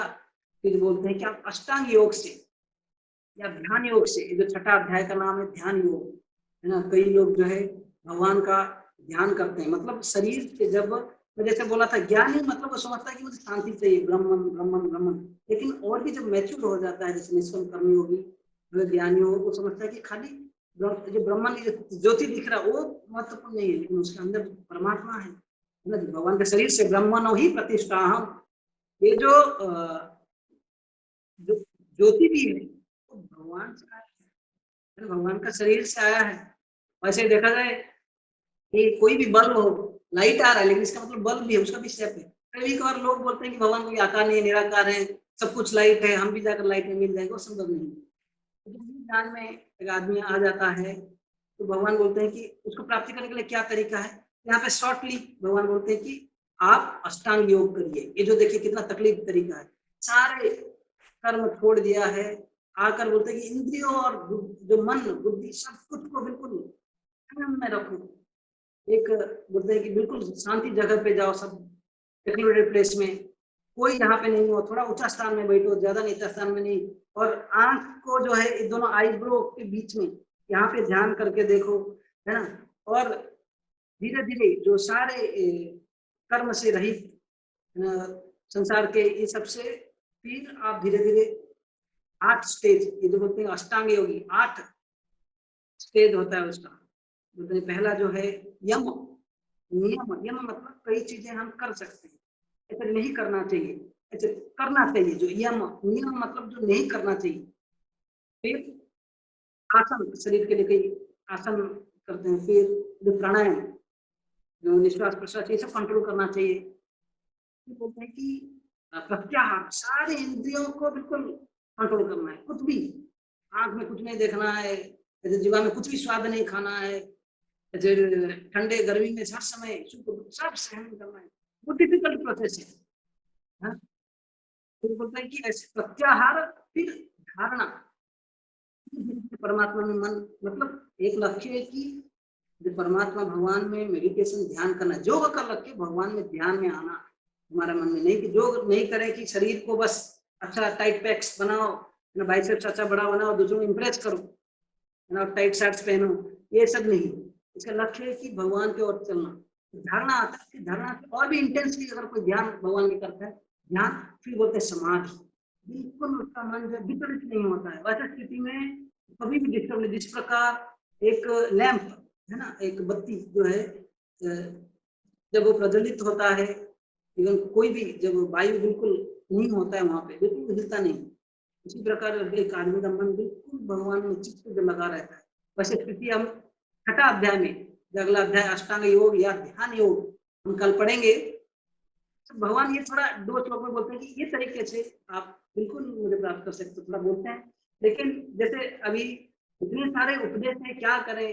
फिर बोलते हैं कि आप अष्टांग योग से या ध्यान योग से, ये जो छठा अध्याय का नाम है ध्यान योग, है ना। कई लोग जो है भगवान का ध्यान करते हैं, मतलब शरीर के, जब मैं जैसे बोला था, ज्ञानी मतलब वो समझता है कि मुझे शांति चाहिए, ब्रह्मन ब्रह्मन ब्रह्मन। लेकिन और भी जब मैच्योर हो जाता है, जैसे निष्कर्म कर्मयोगी, अगर ज्ञानी हो, वो समझता है कि खाली जो ब्रह्मन ज्योति दिख रहा है वो महत्वपूर्ण नहीं है, लेकिन उसके अंदर परमात्मा है ना। भगवान के शरीर से ब्रह्मणो ही प्रतिष्ठा हम, ये जो ज्योति भी है वो भगवान से आया है, भगवान का शरीर से आया है। वैसे देखा जाए कि कोई भी बल्ब हो, लाइट आ रहा है लेकिन इसका मतलब बल्ब भी है, उसका भी स्टेप है। कई बार लोग बोलते हैं कि भगवान कोई आकार नहीं है, निराकार है, सब कुछ लाइट है, हम भी जाकर लाइट में मिल जाएंगे, वो संभव नहीं है। तो जब भी ज्ञान में एक आदमी आ जाता है तो भगवान बोलते हैं कि उसको प्राप्ति करने के लिए क्या तरीका है। यहाँ पे शॉर्टली भगवान बोलते हैं कि आप अष्टांग योग करिए। ये जो देखिए कितना तकलीफ तरीका है, सारे कर्म छोड़ दिया है, आकर बोलते हैं कि इंद्रियों और जो मन बुद्धि सब कुछ को बिल्कुल संयम में रखो। एक बोलते हैं कि बिल्कुल शांति जगह पे जाओ, सब सेक्लूडेड प्लेस में, कोई यहाँ पे नहीं हो, थोड़ा ऊंचा स्थान में बैठो, ज्यादा नीचा स्थान में नहीं। और आंख को जो है दोनों आईब्रो के बीच में यहाँ पे ध्यान करके देखो, है ना। और धीरे धीरे जो सारे कर्म से रहित संसार के ये सबसे, फिर आप धीरे धीरे 8 स्टेज, ये जो बोलते हैं अष्टांग योगी, 8 स्टेज होता है उसका। बोलते हैं पहला जो है यम, नियम। यम मतलब कई चीजें हम कर सकते हैं, ऐसे नहीं करना चाहिए, ऐसे करना चाहिए। जो यम, नियम मतलब जो नहीं करना चाहिए। फिर आसन, शरीर के लिए कई आसन करते हैं। फिर जो प्राणायाम, जो निश्वास प्रश्वास, ये सब कंट्रोल करना चाहिए। फिर बोलते हैं कि प्रत्याहार, सारे इंद्रियों को बिल्कुल कंट्रोल करना है, कुछ भी आंख में कुछ नहीं देखना है, जैसे जीवा में कुछ भी स्वाद नहीं खाना है, जैसे ठंडे गर्मी में हर समय सब सहन करना है। वो डिफिकल्ट प्रोसेस है, हाँ? फिर बोलते हैं कि ऐसे प्रत्याहार, फिर धारणा, परमात्मा में मन, मतलब एक लक्ष्य है कि जो परमात्मा भगवान में मेडिटेशन ध्यान करना, योग का लक्ष्य भगवान में ध्यान में आना हमारा मन में। नहीं कि योग नहीं करे कि शरीर को बस अच्छा टाइट पैक्स बनाओ, बाइसेप्स अच्छा बड़ा बनाओ, दूसरों को इम्प्रेस करो, ना टाइट शर्ट्स पहनो, ये सब नहीं। इसका लक्ष्य है कि भगवान की ओर चलना। धारणा आता है, धारणा और भी इंटेंसली अगर कोई ध्यान भगवान के करता है, ध्यान, फिर बोलते हैं समाधि। बिल्कुल उसका मन जो विचलित नहीं होता है, वैसे स्थिति में कभी भी डिस्टर्ब नहीं। जिस प्रकार एक लैंप है ना, एक बत्ती जो है जब वो प्रज्वलित होता है, इवन कोई भी जब वायु बिल्कुल नहीं होता है वहां पे, बिल्कुल हिलता नहीं, उसी प्रकार एक आदमी का मन बिल्कुल भगवान में चित्त जो लगा रहता है। वैसे स्थिति हम छठा अध्याय में, अगला अध्याय अष्टांग योग या ध्यान योग हम कल पढ़ेंगे। तो भगवान ये थोड़ा 2 श्लोक में बोलते हैं कि ये तरीके से आप बिल्कुल मुझे प्राप्त कर सकते, थोड़ा बोलते हैं। लेकिन जैसे अभी इतने सारे उपदेश है, क्या करें।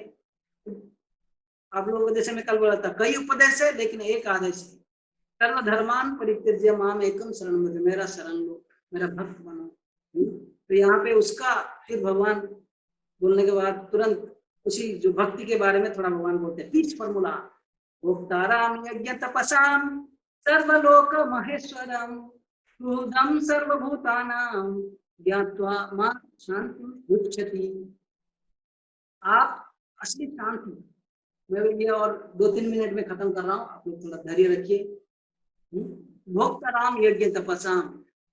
आप लोगों को जैसे मैं कल बोला था, कई उपदेश है लेकिन एक आदेश है, सर्व धर्मान परित्यज्य माम एकम शरण व्रज, मेरा शरण लो, मेरा भक्त बनो। तो यहाँ पे उसका फिर भगवान बोलने के बाद तुरंत उसी जो भक्ति के बारे में थोड़ा भगवान बोलते हैं, पीछ फॉर्मूला। भोक्ताराम यज्ञ तपसाम सर्वलोक महेश्वरम सुहृदम सर्वभूतानां ज्ञात्वा मां शांति उच्चति। आप असली शांति, मैं ये और 2-3 मिनट में खत्म कर रहा हूँ, आप लोग थोड़ा धैर्य रखिए। भोक्ता राम यज्ञ तपसाम,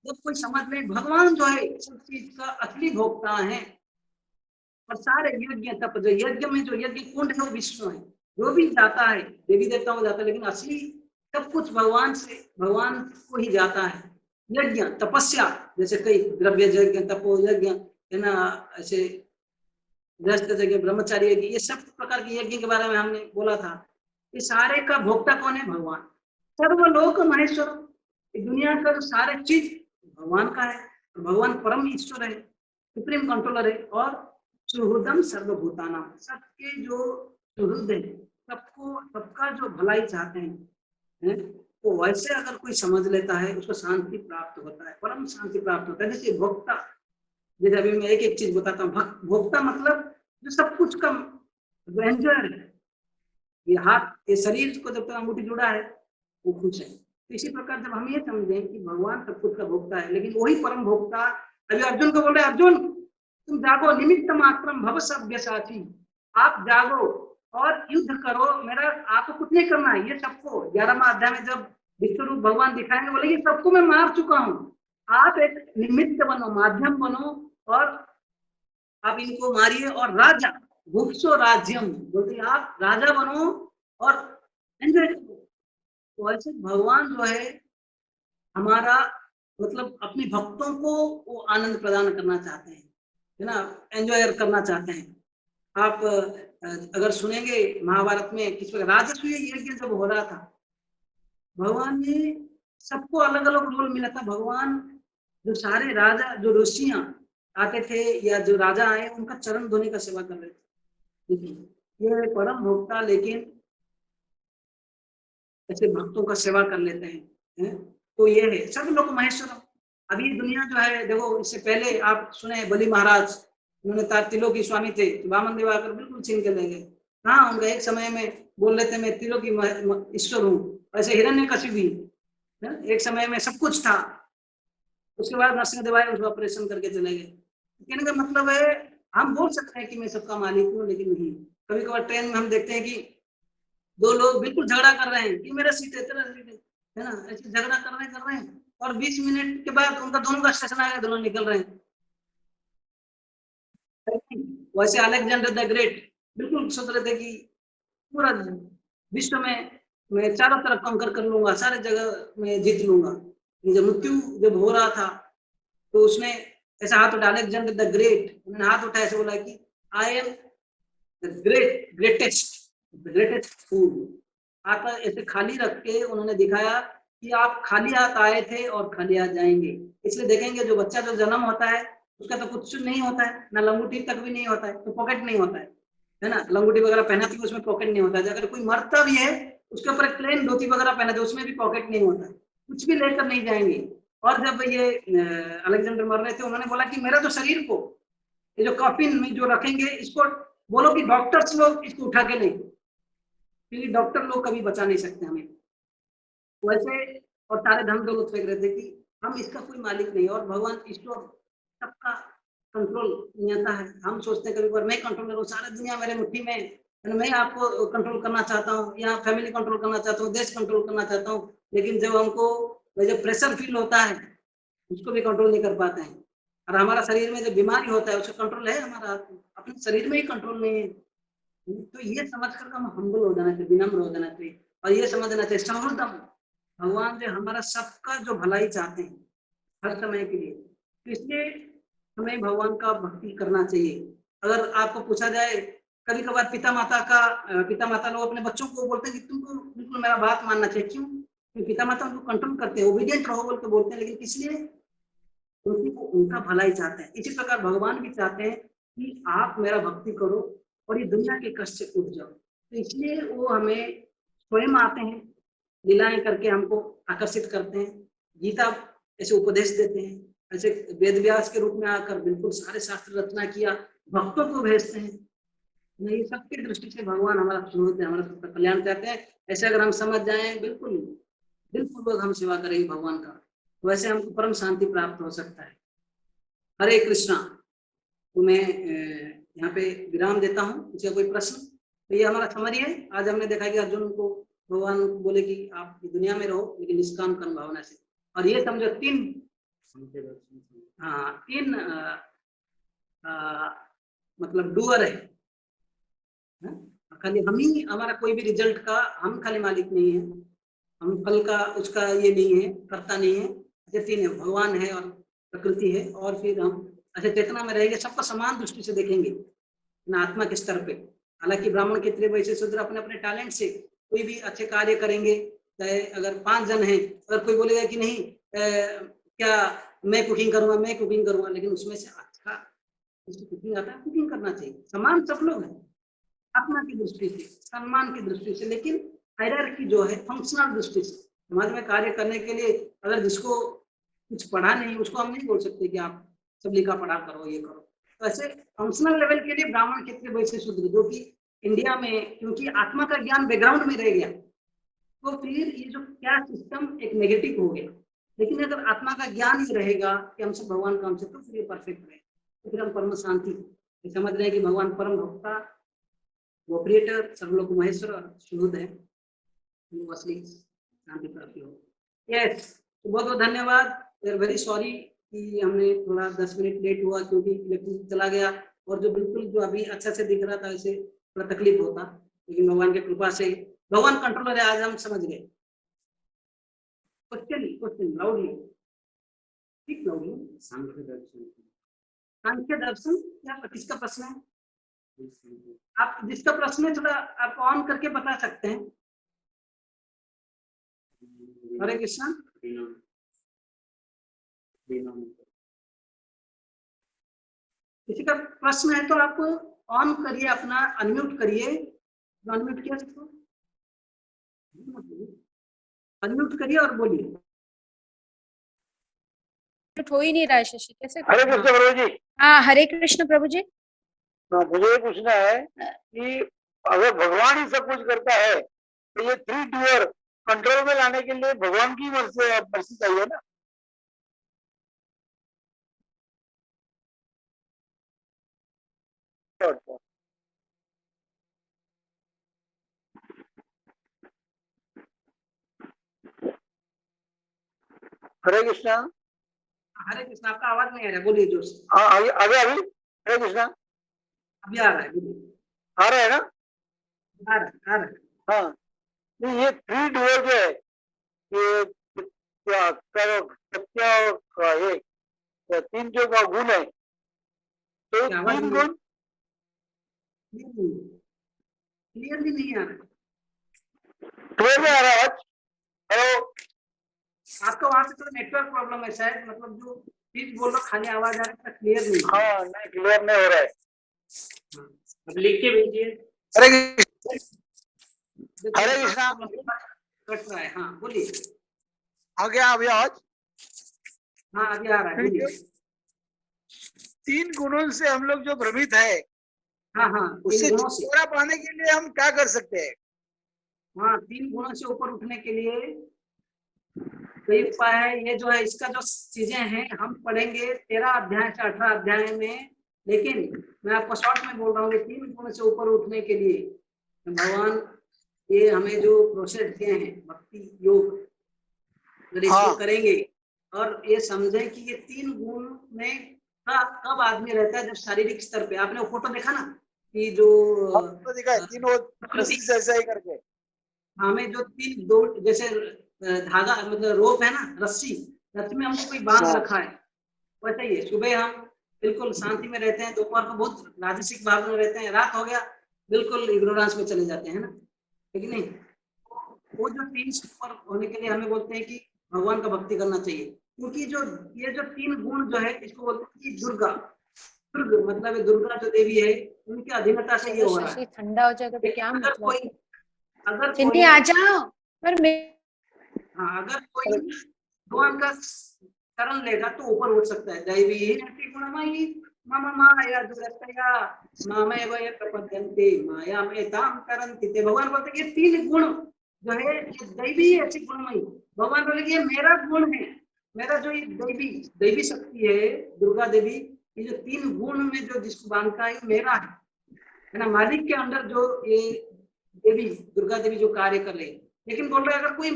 जब कोई समझ में भगवान जो है सब चीज का असली भोक्ता है, और सारे यज्ञ तप, जो यज्ञ में जो यज्ञ कुंड है वो विष्णु है, जो भी जाता है देवी देवताओं में जाता है, लेकिन असली सब कुछ भगवान से, भगवान को ही जाता है। यज्ञ तपस्या, जैसे कई द्रव्य यज्ञ, तपो यज्ञ, है ना, ऐसे गृहस्थ यज्ञ, ब्रह्मचारी यज्ञ, ये सब प्रकार के यज्ञ के बारे में हमने बोला था। ये सारे का भोक्ता कौन है? भगवान। सर्वलोक महेश्वर, दुनिया का जो सारे चीज भगवान का है, भगवान परम ईश्वर है, सुप्रीम कंट्रोलर है। और सुहृदम सर्वभूतानां, सबके जो सुहृद है, सबको, सबका जो भलाई चाहते हैं, तो वैसे अगर कोई समझ लेता है उसको शांति प्राप्त होता है, परम शांति प्राप्त होता है। जैसे भोक्ता, जैसे अभी मैं एक एक चीज बताता हूँ। भोक्ता मतलब जो सब कुछ का एंजॉयर है। ये हाथ, ये शरीर को जब तक अंगूठी जुड़ा है वो खुश है, तो इसी प्रकार जब हम ये समझें कि भगवान सब कुछ का भोक्ता है, लेकिन वही परम भोक्ता अभी अर्जुन को बोल रहे, अर्जुन तुम जागो, निमित्त मात्रम भव सव्यसाची, आप जागो और युद्ध करो, मेरा आपको कुछ नहीं करना है। ये सबको 11वां अध्याय में जब विश्व रूप भगवान दिखाएंगे, बोले ये सबको मैं मार चुका हूँ, आप एक निमित्त बनो, माध्यम बनो और आप इनको मारिए और राजा भुक्षो राज्यम, बोलते आप राजा बनो और एंजॉय करो। तो ऐसे भगवान जो है हमारा मतलब अपने भक्तों को वो आनंद प्रदान करना चाहते हैं, है ना, एंजॉय करना चाहते हैं। आप अगर सुनेंगे महाभारत में किस प्रकार राजस्व यज्ञ जब हो रहा था, भगवान ने सबको अलग अलग रोल मिला था। भगवान जो सारे राजा जो ऋषियां आते थे या जो राजा आए उनका चरण धोने का सेवा कर रहे थे। देखिए ये परम भोक्ता लेकिन ऐसे भक्तों का सेवा कर लेते हैं, तो ये है सब लोग महेश्वरम। अभी दुनिया जो है देखो, इससे पहले आप सुने बलि महाराज, उन्होंने तिलों की स्वामी थे, वामन देव आकर बिल्कुल छीन के ले गए। हाँ उनका एक समय में बोल रहे थे मैं तिलों की ईश्वर हूँ, ऐसे हिरण्यकशिपु भी एक समय में सब कुछ था, उसके बाद नरसिंह आए उसको ऑपरेशन करके चले गए। कहने का मतलब है हम बोल सकते हैं कि मैं सबका मालिक हूँ, लेकिन नहीं। कभी कभार ट्रेन में हम देखते हैं कि दो लोग बिल्कुल झगड़ा कर रहे हैं कि मेरा सीट है तेरा सीट है ना, ऐसे झगड़ा कर रहे हैं और 20 मिनट के बाद उनका दोनों का स्टेशन आ गया, दोनों निकल रहे हैं। वैसे अलेक्जेंडर द ग्रेट बिल्कुल सोच रहे थे कि पूरा विश्व में मैं चारों तरफ कंकर कर लूंगा, सारे जगह में जीत लूंगा। जब मृत्यु जब हो रहा था तो उसने ऐसा हाथ उठाया, अलेक्जेंडर द ग्रेट, उन्होंने हाथ उठाया ऐसे बोला कि आई एम द ग्रेटेस्ट फूल। हाथ ऐसे खाली रख के उन्होंने दिखाया कि आप खाली हाथ आए थे और खाली हाथ जाएंगे। इसलिए देखेंगे जो बच्चा जो जन्म होता है उसका तो कुछ नहीं होता है ना, लंगूटी तक भी नहीं होता है, तो पॉकेट नहीं होता है ना, लंगूटी वगैरह पहनाती है उसमें पॉकेट नहीं होता है। अगर कोई मरता भी है उसके ऊपर प्लेन धोती वगैरह पहनाते उसमें भी पॉकेट नहीं होता है, कुछ भी लेकर नहीं जाएंगे। और जब ये अलेक्जेंडर मर रहे थे उन्होंने बोला कि मेरा जो शरीर को ये जो कॉफिन में जो रखेंगे इसको बोलो कि डॉक्टर्स लोग इसको उठा के ले, क्योंकि डॉक्टर लोग कभी बचा नहीं सकते हमें। वैसे और सारे धन दौलत फेंक रहे थे कि हम इसका कोई मालिक नहीं, और भगवान ईश्वर सबका कंट्रोल नियंता है। हम सोचते हैं कभी बार मैं कंट्रोल करूँ, सारी दुनिया मेरे मुट्ठी में, मैं आपको कंट्रोल करना चाहता हूँ, या फैमिली कंट्रोल करना चाहता हूँ, देश कंट्रोल करना चाहता हूँ, लेकिन जब हमको जब प्रेशर फील होता है उसको भी कंट्रोल नहीं कर पाते हैं। और हमारा शरीर में जब बीमारी होता है उसका कंट्रोल है, हमारा अपने शरीर में ही कंट्रोल नहीं है। तो ये समझ कर हम हम्बल हो जाना चाहिए, विनम्र हो जाना चाहिए और ये समझना चाहिए समृद्धम भगवान जो हमारा सबका जो भलाई चाहते हैं हर समय के लिए, तो इसलिए हमें भगवान का भक्ति करना चाहिए। अगर आपको पूछा जाए कभी कभार पिता माता लोग अपने बच्चों को बोलते हैं कि तुमको बिल्कुल मेरा बात मानना चाहिए, क्यों? क्योंकि पिता माता उनको कंट्रोल करते हैं, ओबीडियंट रहो बोल के बोलते हैं, लेकिन किस लिए? उनका भलाई चाहते हैं। इसी प्रकार भगवान भी चाहते हैं कि आप मेरा भक्ति करो और ये दुनिया के कष्ट से उठ जाओ। तो इसलिए वो हमें स्वयं आते हैं, लीलाएं करके हमको आकर्षित करते हैं, गीता ऐसे उपदेश देते हैं, ऐसे वेद व्यास के रूप में आकर बिल्कुल सारे शास्त्र रचना किया, भक्तों को भेजते हैं। ये सबकी दृष्टि से भगवान हमारा सुनते हैं, हमारा सबका कल्याण चाहते हैं। ऐसे अगर हम समझ जाए बिल्कुल दिलपूर्वक हम सेवा करेंगे भगवान का, वैसे हमको परम शांति प्राप्त हो सकता है। हरे कृष्णा। तो मैं यहाँ पे विराम देता हूँ, इसका कोई प्रश्न? तो ये हमारा समरी है। आज हमने देखा कि अर्जुन को भगवान बोले कि आप दुनिया में रहो लेकिन निष्काम कर्म भावना से, और ये समझो तीन मतलब डूअर है, खाली हम ही, हमारा कोई भी रिजल्ट का हम खाली मालिक नहीं है, हम फल का उसका ये नहीं है, करता नहीं है। अच्छा तीन है, भगवान है और प्रकृति है, और फिर हम अच्छा चेतना में रहेंगे, सबको समान दृष्टि से देखेंगे ना, आत्मा के स्तर पे। हालांकि ब्राह्मण क्षेत्रीय वैसे शूद्र अपने अपने टैलेंट से कोई भी अच्छे कार्य करेंगे, चाहे अगर 5 जन हैं, अगर कोई बोलेगा कि नहीं क्या मैं कुकिंग करूंगा, लेकिन उसमें से अच्छा जिसको कुकिंग आता है कुकिंग करना चाहिए। समान सब लोग हैं आत्मा की दृष्टि से, सम्मान की दृष्टि से, लेकिन हायरार्की जो है फंक्शनल दृष्टि से। समाज में कार्य करने के लिए अगर जिसको कुछ पढ़ा नहीं उसको हम नहीं बोल सकते कि आप सब लिखा पढ़ा करो ये करो। तो ऐसे फंक्शनल लेवल के लिए ब्राह्मण क्षेत्रीय वैश्य शूद्र, जो कि इंडिया में क्योंकि आत्मा का ज्ञान बैकग्राउंड में रह गया, तो फिर ये जो क्या सिस्टम एक नेगेटिव हो गया। लेकिन अगर आत्मा का ज्ञान ही रहेगा कि हमसे भगवान का हमसे, तो फिर ये परफेक्ट रहेगा। तो फिर हम परम शांति समझ रहे हैं कि भगवान परम भक्ता, वो क्रिएटर, सर्वलोक महेश्वर और शुद्ध है, वो असली शांति प्राप्ति हो। यस, तो बहुत बहुत धन्यवाद। वी आर वेरी सॉरी कि हमने थोड़ा 10 मिनट लेट हुआ, क्योंकि इलेक्ट्रिसिटी चला गया, और जो बिल्कुल जो अभी अच्छा से दिख रहा था वैसे थोड़ा तकलीफ होता, लेकिन भगवान की कृपा से भगवान कंट्रोलर है, आज हम समझ गए। क्वेश्चन लाउडली, ठीक लाउडली। सांख्य दर्शन, सांख्य दर्शन क्या, किसका प्रश्न है? आप जिसका प्रश्न है थोड़ा आप ऑन करके बता सकते हैं। हरे कृष्ण। किसी का प्रश्न है तो आप ऑन करिए, अपना अनम्यूट करिए। अनम्यूट किया सकते, अनम्यूट करिए और बोलिए। हो ही नहीं रहा है शशि, कैसे? हरे कृष्ण प्रभु जी। हाँ, हरे कृष्ण प्रभु जी। मुझे ये पूछना है कि अगर भगवान ही सब कुछ करता है, तो ये 3 डूअर कंट्रोल में लाने के लिए भगवान की मर्जी चाहिए ना। हरे कृष्णा। हरे कृष्ण, आपका आवाज नहीं आ रहा, बोलिए जोर से। हाँ, अभी हरे कृष्णा अभी आ रहा है, बोलिए। आ रहा है ना? आ रहा है। हाँ, नहीं, ये 3 डूअर जो है, ये क्या सत्य, ये 3 जो का गुण है, तो 3 गुण क्लियरली नहीं आ रहा। क्लियर में आ रहा है? हेलो, आपका वहां से तो नेटवर्क प्रॉब्लम है शायद, मतलब जो चीज बोल रहा खाली आवाज आ रहा है, क्लियर नहीं। हाँ, नहीं क्लियर नहीं हो रहा है। अब लिख के भेजिए। हरे कृष्णा। कट रहा है, हाँ बोलिए। आ गया अभी आवाज? हाँ अभी आ रहा है, बोलिए। 3 गुणों से हम लोग जो भ्रमित है, हाँ हाँ, उससे छुटकारा पाने के लिए हम क्या कर सकते हैं? हाँ, 3 गुणों से ऊपर उठने के लिए कई उपाय है। ये जो है इसका जो चीजें हैं हम पढ़ेंगे 13 अध्याय से 18 अध्याय में, लेकिन मैं आपको शॉर्ट में बोल रहा हूँ कि 3 गुणों से ऊपर उठने के लिए भगवान ये हमें जो प्रोसेस दिए हैं भक्ति योग, अगर इसको करेंगे और ये समझे कि ये 3 गुण में कब आदमी रहता है, जब शारीरिक स्तर पे। आपने वो फोटो देखा ना कि जो तो दिखा है तीनों ऐसा ही करके, हमें जो 3 दो जैसे धागा मतलब रोप है ना, रस्सी में हमको कोई बांध रखा है, वैसे ही है। सुबह हम बिल्कुल शांति में रहते हैं, दोपहर को बहुत राजसिक भाव में रहते हैं, रात हो गया बिल्कुल इग्नोरेंस में चले जाते हैं ना, लेकिन नहीं। वो जो 3 से ऊपर होने के लिए हमें बोलते हैं कि भगवान का भक्ति करना चाहिए, क्योंकि जो ये जो 3 गुण जो है इसको बोलते हैं कि दुर्गा, मतलब दुर्गा जो देवी है उनके अधीनता से ये हो रहा है। ठंडा हो जाएगा तो क्या मतलब? अगर कोई आ जाओ पर हाँ, अगर कोई भगवान का शरण लेगा तो ऊपर उठ सकता है। दैवी गुणमयी मम माया दुरतया मामेव प्रपद्यन्ते माया में ताम करन्ति ते। भगवान बोलते हैं कि 3 गुण जो है ये दैवी है, ऐसी गुणमयी। भगवान बोले कि ये मेरा गुण है, मेरा जो ये दैवी शक्ति है दुर्गा देवी, ये जो 3 गुण में जो जिसको बांधता है मेरा है ना। मालिक के अंदर जो ये देवी दुर्गा देवी जो कार्य कर रही है, लेकिन बोल रहे अगर कोई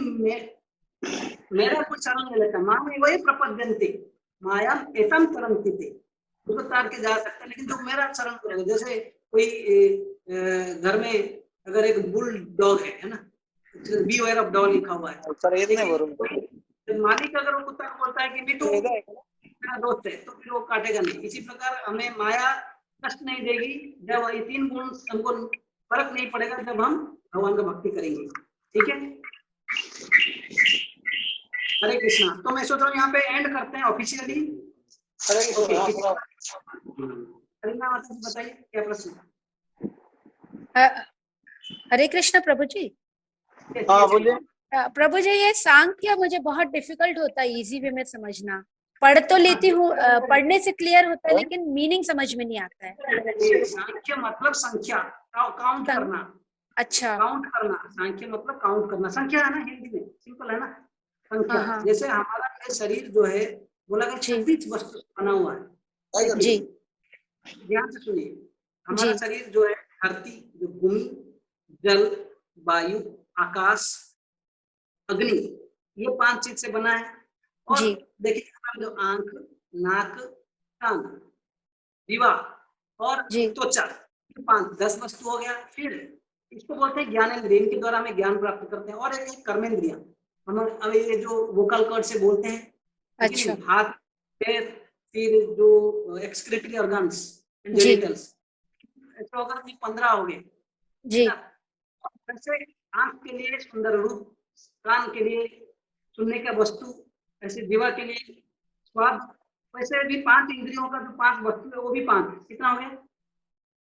मेरा कोई शरण नहीं लेता, माँ में वही प्रपद्यन्ते माया एतम करन्ति ते, उसको तार के जा सकता है। लेकिन जो मेरा शरण करेगा, जैसे कोई घर में अगर एक बुल डॉग है ना, बीवेयर ऑफ डॉग लिखा हुआ है, लेकिन मालिक अगर वो कुत्ता को बोलता है कि मिठू मेरा दोस्त है, तो फिर वो काटेगा नहीं। इसी प्रकार हमें माया कष्ट नहीं देगी जब ये 3 गुण हमको फर्क नहीं पड़ेगा, जब हम भगवान का भक्ति करेंगे। ठीक है, हरे कृष्णा। तो मैं सोच रहा हूँ यहाँ पे एंड करते हैं ऑफिशियली। बताइए क्या प्रश्न? हरे कृष्ण प्रभु जी। हाँ बोलिए। प्रभु जी, ये सांख्य मुझे बहुत डिफिकल्ट होता है इजी वे में समझना। पढ़ तो लेती हूँ, पढ़ने से क्लियर होता है, लेकिन मीनिंग समझ में नहीं आता है। सांख्य मतलब संख्या, काउंट करना। अच्छा। काउंट करना। सांख्य मतलब काउंट करना, संख्या है ना हिंदी में, सिंपल है ना संख्या। हाँ। जैसे हमारा ये शरीर जो है बोला गया जी 26 वस्तु से बना हुआ है। जी ध्यान से सुनिए, हमारा जी शरीर जो है धरती, जो भूमि, जल, वायु, आकाश, अग्नि, ये 5 चीज से बना है। और जी देखिए हमारा जो आंख, नाक, कान, जीवा और जी त्वचा, 10 वस्तु हो गया। फिर इसको बोलते हैं ज्ञानेंद्रिय, इनके द्वारा हमें ज्ञान प्राप्त करते हैं। और एक है कर्मेंद्रिय, हम अब ये जो वोकल कॉर्ड से बोलते हैं, ठीक है अच्छा नहीं, हाथ, पैर, फिर जो एक्सक्रीटरी ऑर्गन्स एंड जी जेनिटल्स, ऐसे होकर 15 हो गए, जी है ना। और ऐसे आंख के लिए सुंदर रूप, कान के लिए सुनने का वस्तु, ऐसे जीवा के लिए स्वाद, वैसे भी 5 इंद्रियों का जो 5 वस्तु है वो भी 5, कितना हो गया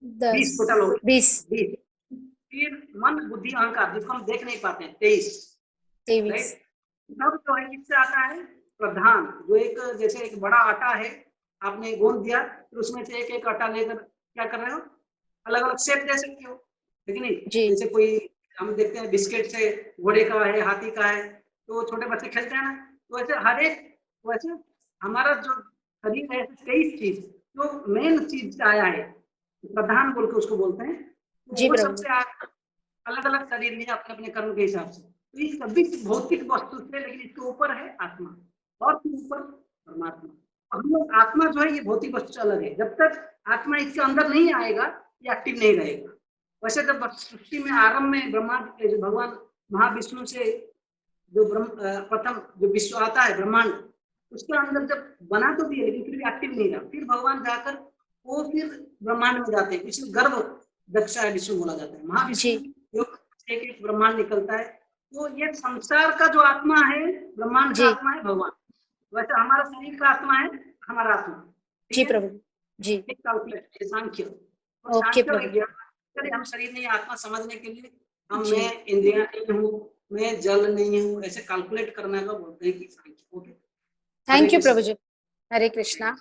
20 10 टोटल हो गया 20 20। फिर मन, बुद्धि, अहंकार, जिसको हम देख नहीं पाते हैं 23, 23 राइट। तब जो है किससे आता है प्रधान, जो एक जैसे एक बड़ा आटा है, आपने गोंद दिया, फिर उसमें से एक एक आटा लेकर क्या कर रहे हो, अलग अलग शेप दे सकते हो, ठीक नहीं। जी जैसे कोई हम देखते हैं बिस्किट से घोड़े का है, हाथी का है, तो छोटे बच्चे खेलते हैं ना, तो वैसे हर एक, वैसे हमारा जो शरीर है 23 चीज, जो मेन चीज से आया है, प्रधान बोल के उसको बोलते हैं, जी तो वो प्रभु सबसे अलग अलग शरीर लिए अपने अपने कर्म के हिसाब से। तो ये सभी भौतिक वस्तु थे, लेकिन इसके ऊपर है आत्मा, और फिर ऊपर परमात्मा। हम लोग आत्मा जो है ये भौतिक वस्तु से अलग है, जब तक आत्मा इसके अंदर नहीं आएगा ये एक्टिव नहीं रहेगा। वैसे जब सृष्टि में आरंभ में ब्रह्मांड जो भगवान महाविष्णु से जो प्रथम जो विश्व आता है ब्रह्मांड, उसके अंदर जब बना तो भी है लेकिन फिर भी एक्टिव नहीं रहा, फिर भगवान जाकर वो फिर ब्रह्मांड में जाते हैं, इसलिए गर्भ दक्षा विष्णु बोला जाता है। महाविष्णु एक एक ब्रह्मांड निकलता है। तो ये संसार का जो आत्मा है, ब्रह्मांड का जी आत्मा है भगवान, वैसे हमारा शरीर का आत्मा है हमारा आत्मा, जी ठीक है। प्रभु जी एक कैलकुलेट सांख्य, और ओके सांख्य प्रभु विज्ञान हम शरीर नहीं आत्मा समझने के लिए हम, जी मैं इंद्रिया नहीं हूँ, मैं जल नहीं हूँ, ऐसे कैलकुलेट करने का बोलते हैं कि Sankhya. Okay, Hare thank you Krishna. प्रभु जी हरे कृष्णा।